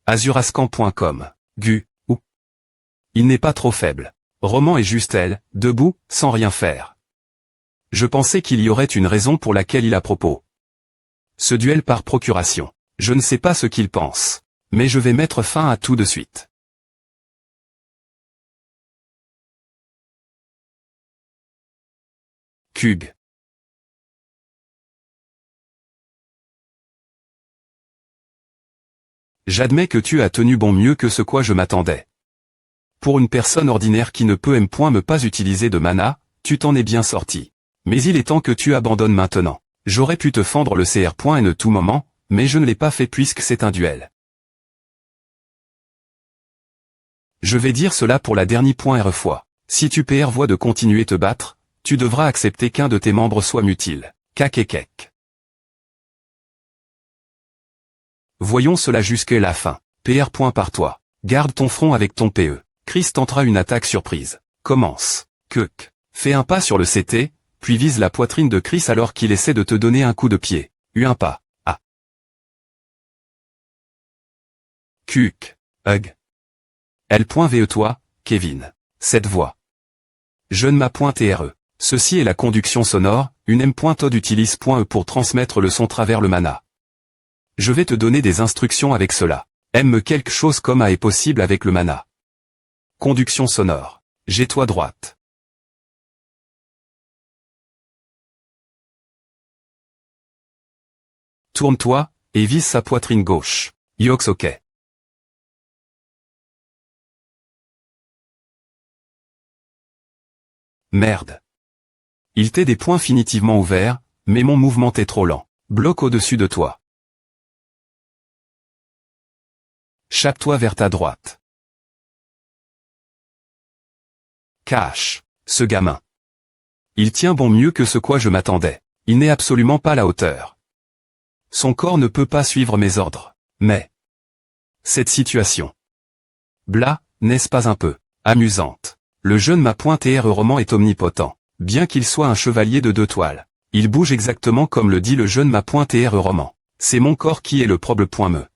Azurascan.com. Gu. Ou. Il n'est pas trop faible. Roman est juste elle, debout, sans rien faire. Je pensais qu'il y aurait une raison pour laquelle il a propos. Ce duel par procuration. Je ne sais pas ce qu'il pense. Mais je vais mettre fin à tout de suite. Cube. J'admets que tu as tenu bon mieux que ce quoi je m'attendais. Pour une personne ordinaire qui ne peut me pas utiliser de mana, tu t'en es bien sorti. Mais il est temps que tu abandonnes maintenant. J'aurais pu te fendre le CR.N tout moment, mais je ne l'ai pas fait puisque c'est un duel. Je vais dire cela pour la dernière fois. Si tu voie de continuer te battre, tu devras accepter qu'un de tes membres soit mutile. Kakekek. Voyons cela jusqu'à la fin. Par toi. Garde ton front avec ton PE. Chris tentera une attaque surprise. Commence. Kek. Fais un pas sur le CT, puis vise la poitrine de Chris alors qu'il essaie de te donner un coup de pied. Un pas. Ah. Kuk. Hug. L.ve toi, Kevin. Cette voix. Je ne m'appointe re. Ceci est la conduction sonore, une M.Od utilise.e pour transmettre le son travers le mana. Je vais te donner des instructions avec cela. Aime quelque chose comme A est possible avec le mana. Conduction sonore. J'ai-toi droite. Tourne-toi, et vise sa poitrine gauche. Yox ok. Merde. Il t'est des points finitivement ouverts, mais mon mouvement est trop lent. Bloque au-dessus de toi. Chape-toi vers ta droite. Cache. Ce gamin. Il tient bon mieux que ce quoi je m'attendais. Il n'est absolument pas à la hauteur. Son corps ne peut pas suivre mes ordres. Mais cette situation. Blah, n'est-ce pas un peu amusante? Le jeune ma.r roman est omnipotent. Bien qu'il soit un chevalier de 2 toiles. Il bouge exactement comme le dit le jeune ma.r roman. C'est mon corps qui est le problème.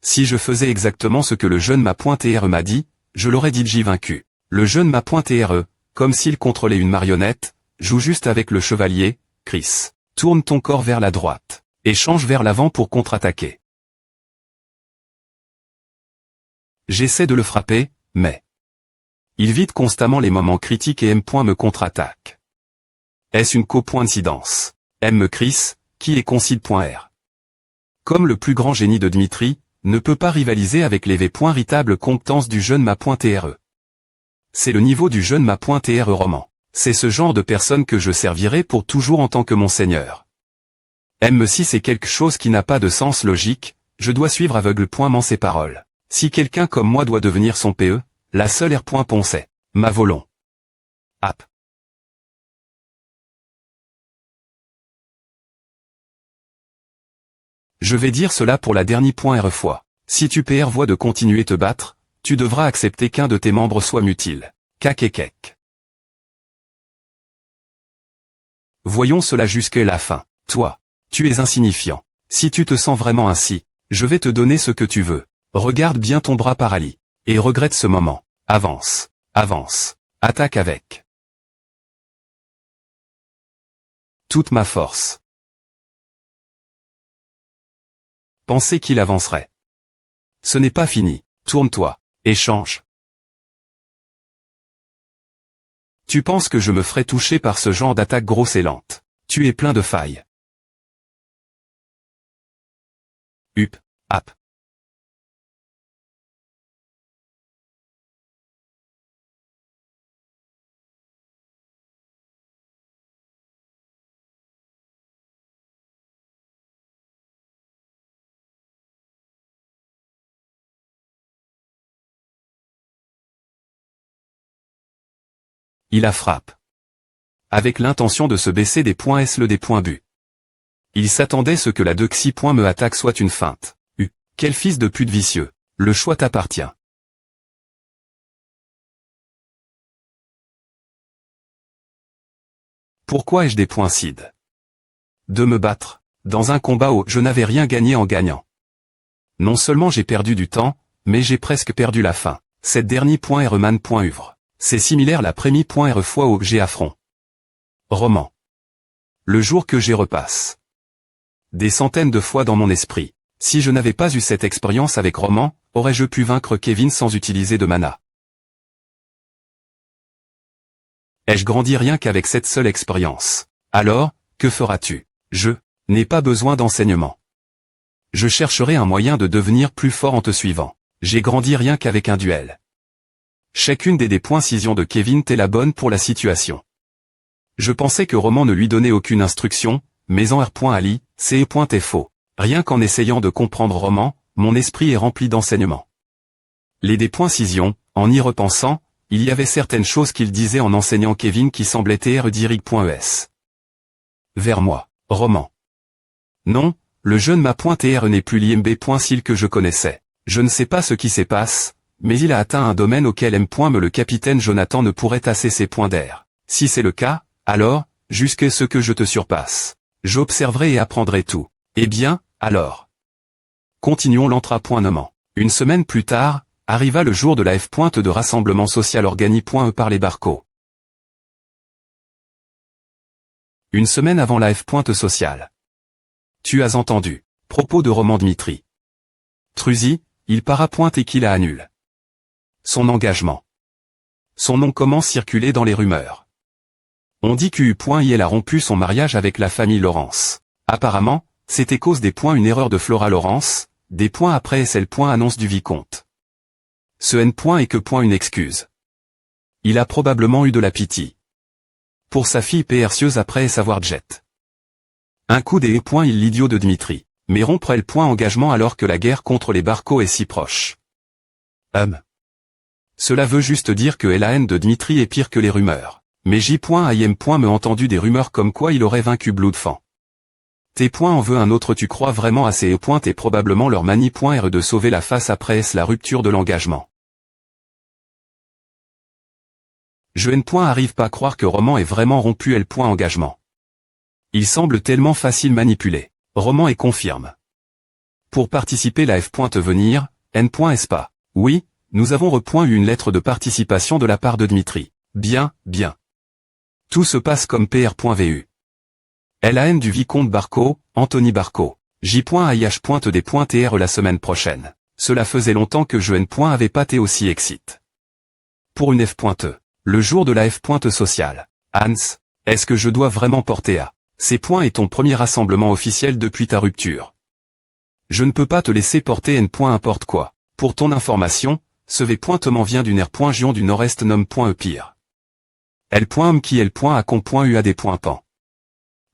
Si je faisais exactement ce que le jeune ma.r m'a dit, je l'aurais dit vaincu. Le jeune ma.r, comme s'il contrôlait une marionnette, joue juste avec le chevalier. Chris, tourne ton corps vers la droite, et change vers l'avant pour contre-attaquer. J'essaie de le frapper, mais il vide constamment les moments critiques et me contre-attaque. Est-ce une coïncidence? Chris, qui est concide.r. Comme le plus grand génie de Dmitri, ne peut pas rivaliser avec les véritable compétences du jeune ma.re. C'est le niveau du jeune ma.re roman. C'est ce genre de personne que je servirai pour toujours en tant que mon seigneur. Si c'est quelque chose qui n'a pas de sens logique, je dois suivre aveuglement ses paroles. Si quelqu'un comme moi doit devenir son PE, la seule R.Poncet, ma volon. App. Je vais dire cela pour la dernière fois. Si tu prévois de continuer te battre, tu devras accepter qu'un de tes membres soit mutile. Kekekek. Voyons cela jusqu'à la fin. Toi, tu es insignifiant. Si tu te sens vraiment ainsi, je vais te donner ce que tu veux. Regarde bien ton bras paralyse. Et regrette ce moment. Avance. Avance. Attaque avec toute ma force. Pensez qu'il avancerait. Ce n'est pas fini. Tourne-toi. Échange. Tu penses que je me ferai toucher par ce genre d'attaque grosse et lente. Tu es plein de failles. App. Il la frappe. Avec l'intention de se baisser des points S le des points bu. Il s'attendait ce que la Dexy me attaque soit une feinte. Quel fils de pute vicieux. Le choix t'appartient. Pourquoi ai-je des points cid? De me battre, dans un combat où je n'avais rien gagné en gagnant. Non seulement j'ai perdu du temps, mais j'ai presque perdu la fin. Cette dernier.rman.uvre. C'est similaire la première fois au j'ai affront. Roman. Le jour que j'y repasse. Des centaines de fois dans mon esprit. Si je n'avais pas eu cette expérience avec Roman, aurais-je pu vaincre Kevin sans utiliser de mana? Ai-je grandi rien qu'avec cette seule expérience? Alors, que feras-tu? Je n'ai pas besoin d'enseignement. Je chercherai un moyen de devenir plus fort en te suivant. J'ai grandi rien qu'avec un duel. Chacune des points-cisions de Kevin t'est la bonne pour la situation. Je pensais que Roman ne lui donnait aucune instruction, mais en R.Ali, c'est faux. Rien qu'en essayant de comprendre Roman, mon esprit est rempli d'enseignements. Les points-cisions, en y repensant, il y avait certaines choses qu'il disait en enseignant Kevin qui semblaient direct.es. Vers moi, Roman. Non, le jeune ma.r n'est plus l'imb.sil que je connaissais. Je ne sais pas ce qui se passe, mais il a atteint un domaine auquel le capitaine Jonathan ne pourrait tasser ses points d'air. Si c'est le cas, alors, jusqu'à ce que je te surpasse. J'observerai et apprendrai tout. Eh bien, alors. Continuons l'entrapointement. Une semaine plus tard, arriva le jour de la F. de rassemblement social organi.e par les Barcos. Une semaine avant la F. sociale. Tu as entendu. Propos de Roman Dmitri. Truzy, il para et qu'il a annule. Son engagement. Son nom commence à circuler dans les rumeurs. On dit qu'U.il a rompu son mariage avec la famille Laurence. Apparemment, c'était cause des points une erreur de Flora Laurence, des points après SL. Annonce du vicomte. Ce N. Est que une excuse. Il a probablement eu de la pitié. Pour sa fille percieuse après savoir jet. Un coup des points il l'idiot de Dmitri. Mais rompre le point engagement alors que la guerre contre les Barco est si proche. Cela veut juste dire que la haine de Dmitri est pire que les rumeurs. Mais J.I.M. me entendu des rumeurs comme quoi il aurait vaincu Bloodfan. T. en veut un autre tu crois vraiment à ces points et probablement leur manie .r de sauver la face après la rupture de l'engagement. Je n. Arrive pas à croire que Roman ait vraiment rompu L. Engagement. Il semble tellement facile manipuler. Roman et confirme. Pour participer la F. Venir, N. Pas. Oui, nous avons eu une lettre de participation de la part de Dmitri. Bien, bien. Tout se passe comme PR.vu. LAN du vicomte Barco, Anthony Barco. J.IH.D.TR la semaine prochaine. Cela faisait longtemps que je N. Avait pas été aussi excite. Pour une F. Le jour de la F. Sociale. Hans, est-ce que je dois vraiment porter à ces points et ton premier rassemblement officiel depuis ta rupture? Je ne peux pas te laisser porter N. Importe quoi. Pour ton information, ce V. Vient d'une R. Gion du Nord-Est nomme .Pire. L. Qui L. A con .UAD. Pan.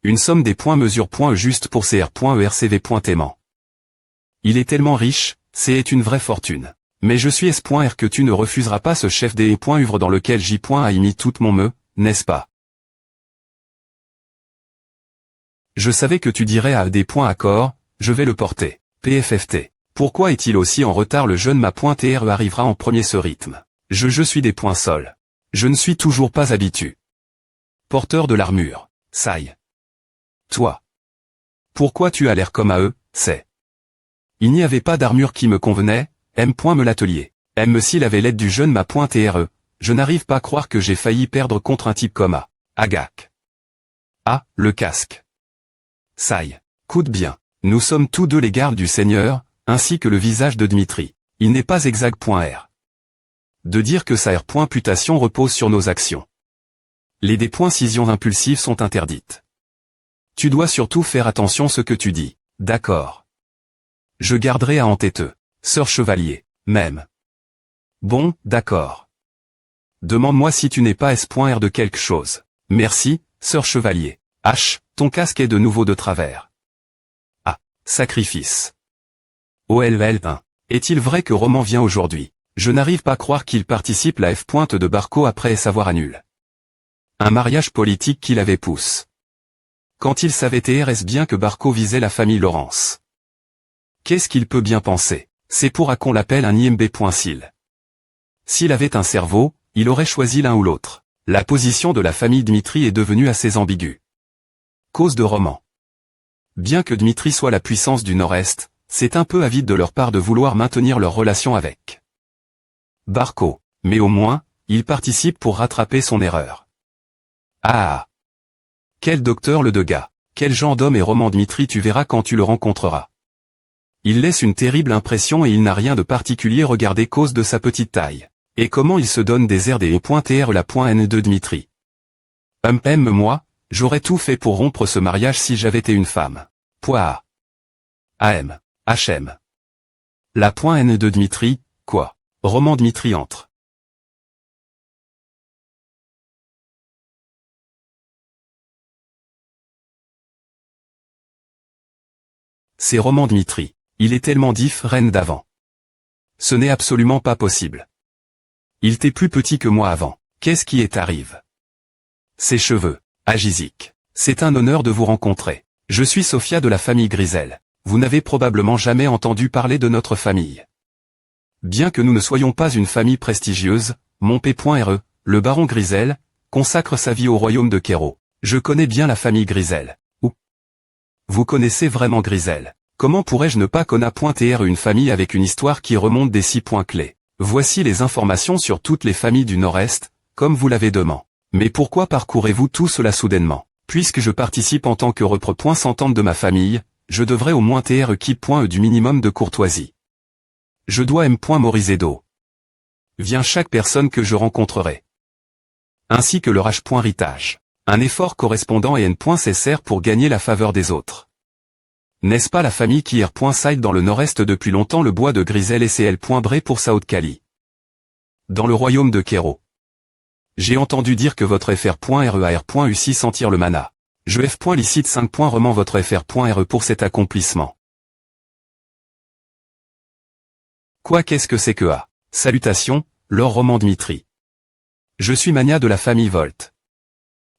Une somme des points mesure juste pour ces R.ERCV. Aimant. Il est tellement riche, c'est une vraie fortune. Mais je suis S.R que tu ne refuseras pas ce chef des uvre dans lequel J. A mis toute mon n'est-ce pas? Je savais que tu dirais à des accord, je vais le porter. PFFT. Pourquoi est-il aussi en retard le jeune ma.TRE arrivera en premier ce rythme. Je suis des points sols. Je ne suis toujours pas habitué. Porteur de l'armure. Saï. Toi. Pourquoi tu as l'air comme à eux, c'est. Il n'y avait pas d'armure qui me convenait, M. Me l'atelier. M. S'il avait l'aide du jeune ma.TRE, je n'arrive pas à croire que j'ai failli perdre contre un type comme A. Agak. Ah, le casque. Saï. Coûte bien. Nous sommes tous deux les gardes du Seigneur, ainsi que le visage de Dmitri. Il n'est pas exact.R. De dire que sa R.Putation repose sur nos actions. Les décisions impulsives sont interdites. Tu dois surtout faire attention ce que tu dis. D'accord. Je garderai à en tête, sœur chevalier, même. Bon, d'accord. Demande-moi si tu n'es pas S.R de quelque chose. Merci, sœur chevalier. H, ton casque est de nouveau de travers. Ah, sacrifice. OLL1. Est-il vrai que Roman vient aujourd'hui? Je n'arrive pas à croire qu'il participe la F. de Barco après savoir annule. Un mariage politique qu'il avait pousse. Quand il savait TRS bien que Barco visait la famille Laurence. Qu'est-ce qu'il peut bien penser? C'est pour à qu'on l'appelle un IMB.Sil. S'il avait un cerveau, il aurait choisi l'un ou l'autre. La position de la famille Dmitri est devenue assez ambiguë. Cause de Roman. Bien que Dmitri soit la puissance du Nord-Est, c'est un peu avide de leur part de vouloir maintenir leur relation avec Barco, mais au moins, il participe pour rattraper son erreur. Ah! Quel docteur le de gars, quel genre d'homme est Roman Dmitri tu verras quand tu le rencontreras. Il laisse une terrible impression et il n'a rien de particulier regardez cause de sa petite taille. Et comment il se donne des airs des .TR la .N de Dmitri. Moi, j'aurais tout fait pour rompre ce mariage si j'avais été une femme. A. AM. HM. La .N de Dmitri, quoi. Roman Dmitri entre. C'est Roman Dmitri. Il est tellement différent d'avant. Ce n'est absolument pas possible. Il était plus petit que moi avant. Qu'est-ce qui est arrive? Ses cheveux. Agizik. C'est un honneur de vous rencontrer. Je suis Sophia de la famille Grisel. Vous n'avez probablement jamais entendu parler de notre famille. Bien que nous ne soyons pas une famille prestigieuse, mon P.RE, le baron Grisel, consacre sa vie au royaume de Kéro. Je connais bien la famille Grisel. Ou. Vous connaissez vraiment Grisel. Comment pourrais-je ne pas connaître une famille avec une histoire qui remonte des 6 points clés? Voici les informations sur toutes les familles du Nord-Est, comme vous l'avez demandé. Mais pourquoi parcourez-vous tout cela soudainement? Puisque je participe en tant que représentant de ma famille, je devrais au moins TR du minimum de courtoisie. Je dois M.Morizedo. Vient chaque personne que je rencontrerai. Ainsi que leur H.Ritage. Un effort correspondant et N.Cessaire pour gagner la faveur des autres. N'est-ce pas la famille qui R.Side dans le Nord-Est depuis longtemps le bois de Grisel et CL.Bré pour sa Haute-Cali? Dans le royaume de Kéro. J'ai entendu dire que votre FR.REAR.UCI sentir le mana. Je F.licite 5. Roman votre FR.RE pour cet accomplissement. Quoi qu'est-ce que c'est que A? Salutations, Laure Roman Dmitri. Je suis mania de la famille Volt.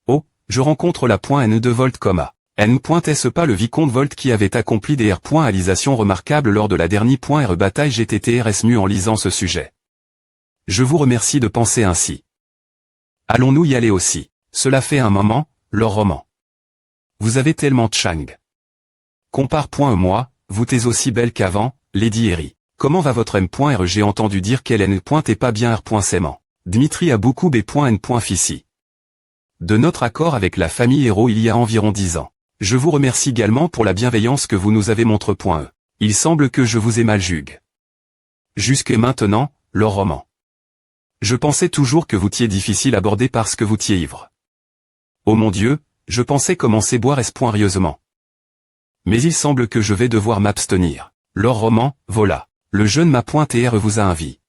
Oh, je rencontre la .N de Volt, N.Est-ce pas le vicomte Volt qui avait accompli des R.alisations remarquables lors de la dernière .R bataille GTTRS mu en lisant ce sujet. Je vous remercie de penser ainsi. Allons-nous y aller aussi? Cela fait un moment, Laure Roman. Vous avez tellement de chang. Compare.moi, vous t'es aussi belle qu'avant, Lady Eri. Comment va votre M.R? J'ai entendu dire qu'elle N.est pas bien R.Sément. Dmitri a beaucoup B.N. Fici. De notre accord avec la famille Héros il y a environ 10 ans. Je vous remercie également pour la bienveillance que vous nous avez montré.E. Il semble que je vous ai mal jugue. Jusque maintenant, Laure Roman. Je pensais toujours que vous étiez difficile à aborder parce que vous étiez ivre. Oh mon Dieu, je pensais commencer boire espoirieusement. Mais il semble que je vais devoir m'abstenir. Laure Roman, voilà. Le jeune ma.TR vous a envie.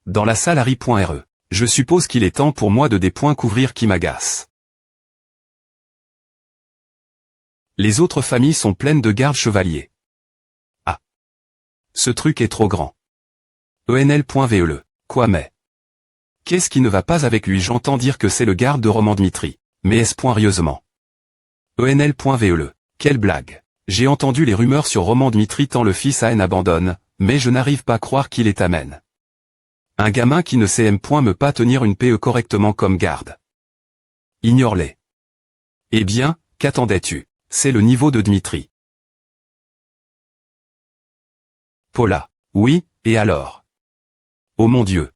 Dans la salle Harry.RE. Je suppose qu'il est temps pour moi de des points couvrir qui m'agacent. Les autres familles sont pleines de gardes chevaliers. Ah. Ce truc est trop grand. ENL.VELE. Quoi mais? Qu'est-ce qui ne va pas avec lui? J'entends dire que c'est le garde de Roman Dmitri. Mais espoirieusement. ENL.VELE. Quelle blague. J'ai entendu les rumeurs sur Roman Dmitri tant le fils à N abandonne, mais je n'arrive pas à croire qu'il est amène. Un gamin qui ne sait me pas tenir une PE correctement comme garde. Ignore-les. Eh bien, qu'attendais-tu? C'est le niveau de Dmitri. Paula. Oui, et alors? Oh mon Dieu.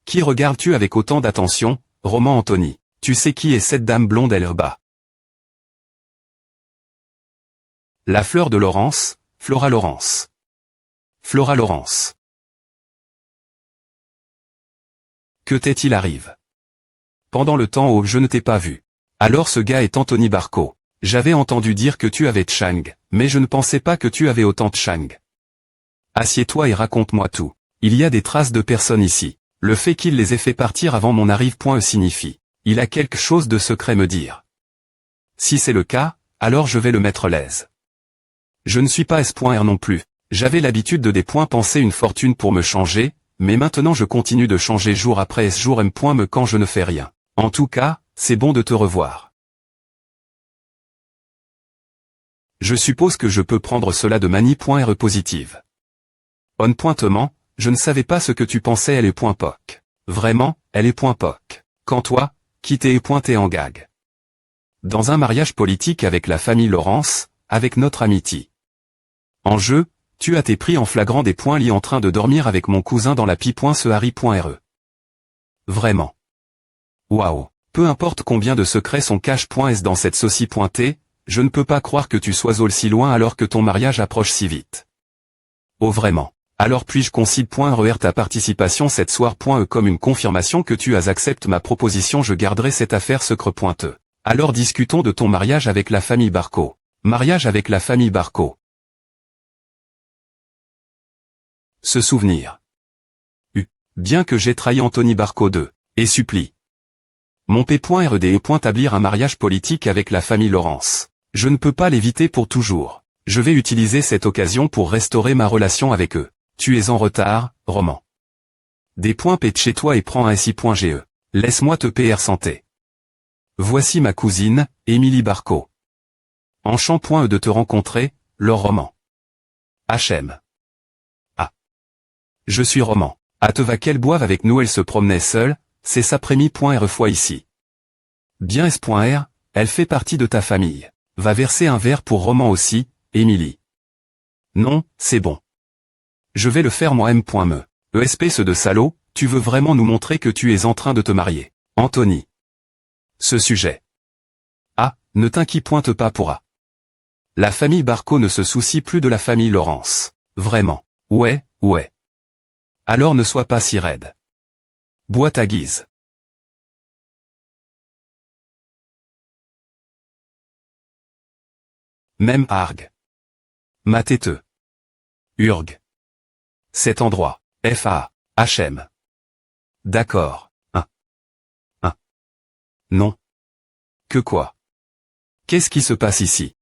Qui regardes-tu avec autant d'attention, Roman Anthony? Tu sais qui est cette dame blonde là-bas? La fleur de Laurence, Flora Laurence. Flora Laurence. Que t'est-il arrive? Pendant le temps où je ne t'ai pas vu. Alors ce gars est Anthony Barco. J'avais entendu dire que tu avais de chang, mais je ne pensais pas que tu avais autant de chang. Assieds-toi et raconte-moi tout. Il y a des traces de personnes ici. Le fait qu'il les ait fait partir avant mon arrive.E signifie. Il a quelque chose de secret me dire. Si c'est le cas, alors je vais le mettre l'aise. Je ne suis pas S.R non plus. J'avais l'habitude de des points penser une fortune pour me changer, mais maintenant je continue de changer jour après jour M.me quand je ne fais rien. En tout cas, c'est bon de te revoir. Je suppose que je peux prendre cela de manie.re positive. On pointement, je ne savais pas ce que tu pensais elle est .poc. Vraiment, elle est .poc. Quand toi, qui t'es pointé en gag. Dans un mariage politique avec la famille Laurence, avec notre amitié. En jeu, tu as été pris en flagrant des points liés en train de dormir avec mon cousin dans la pie.ce Harry.re. Vraiment. Waouh. Peu importe combien de secrets sont cache.s dans cette saucie.t, je ne peux pas croire que tu sois aussi loin alors que ton mariage approche si vite. Oh vraiment. Alors puis-je considère ta participation cette soir.e comme une confirmation que tu as accepté ma proposition? Je garderai cette affaire secret.e. Alors discutons de ton mariage avec la famille Barco. Mariage avec la famille Barco. Se souvenir. Bien que j'ai trahi Anthony Barco II, et supplie. Mon P.RD établir un mariage politique avec la famille Laurence. Je ne peux pas l'éviter pour toujours. Je vais utiliser cette occasion pour restaurer ma relation avec eux. Tu es en retard, Roman. Des points P de chez toi et prends un SI.GE. Laisse-moi te PR santé. Voici ma cousine, Émilie Barco. Enchant.E de te rencontrer, Laure Roman. HM. Ah. Je suis Roman. Ah te va qu'elle boive avec nous elle se promenait seule, c'est sa prémie.R fois ici. Bien S.R, elle fait partie de ta famille. Va verser un verre pour Roman aussi, Émilie. Non, c'est bon. Je vais le faire moi M.me. Espèce de salaud, tu veux vraiment nous montrer que tu es en train de te marier. Anthony. Ce sujet. Ah, ne t'inquiète pas pour A. La famille Barco ne se soucie plus de la famille Laurence. Vraiment. Ouais. Alors ne sois pas si raide. Bois ta guise. Même argue. Ma têteux. Urgue. Cet endroit. FA. HM. D'accord. Non. Que quoi? Qu'est-ce qui se passe ici?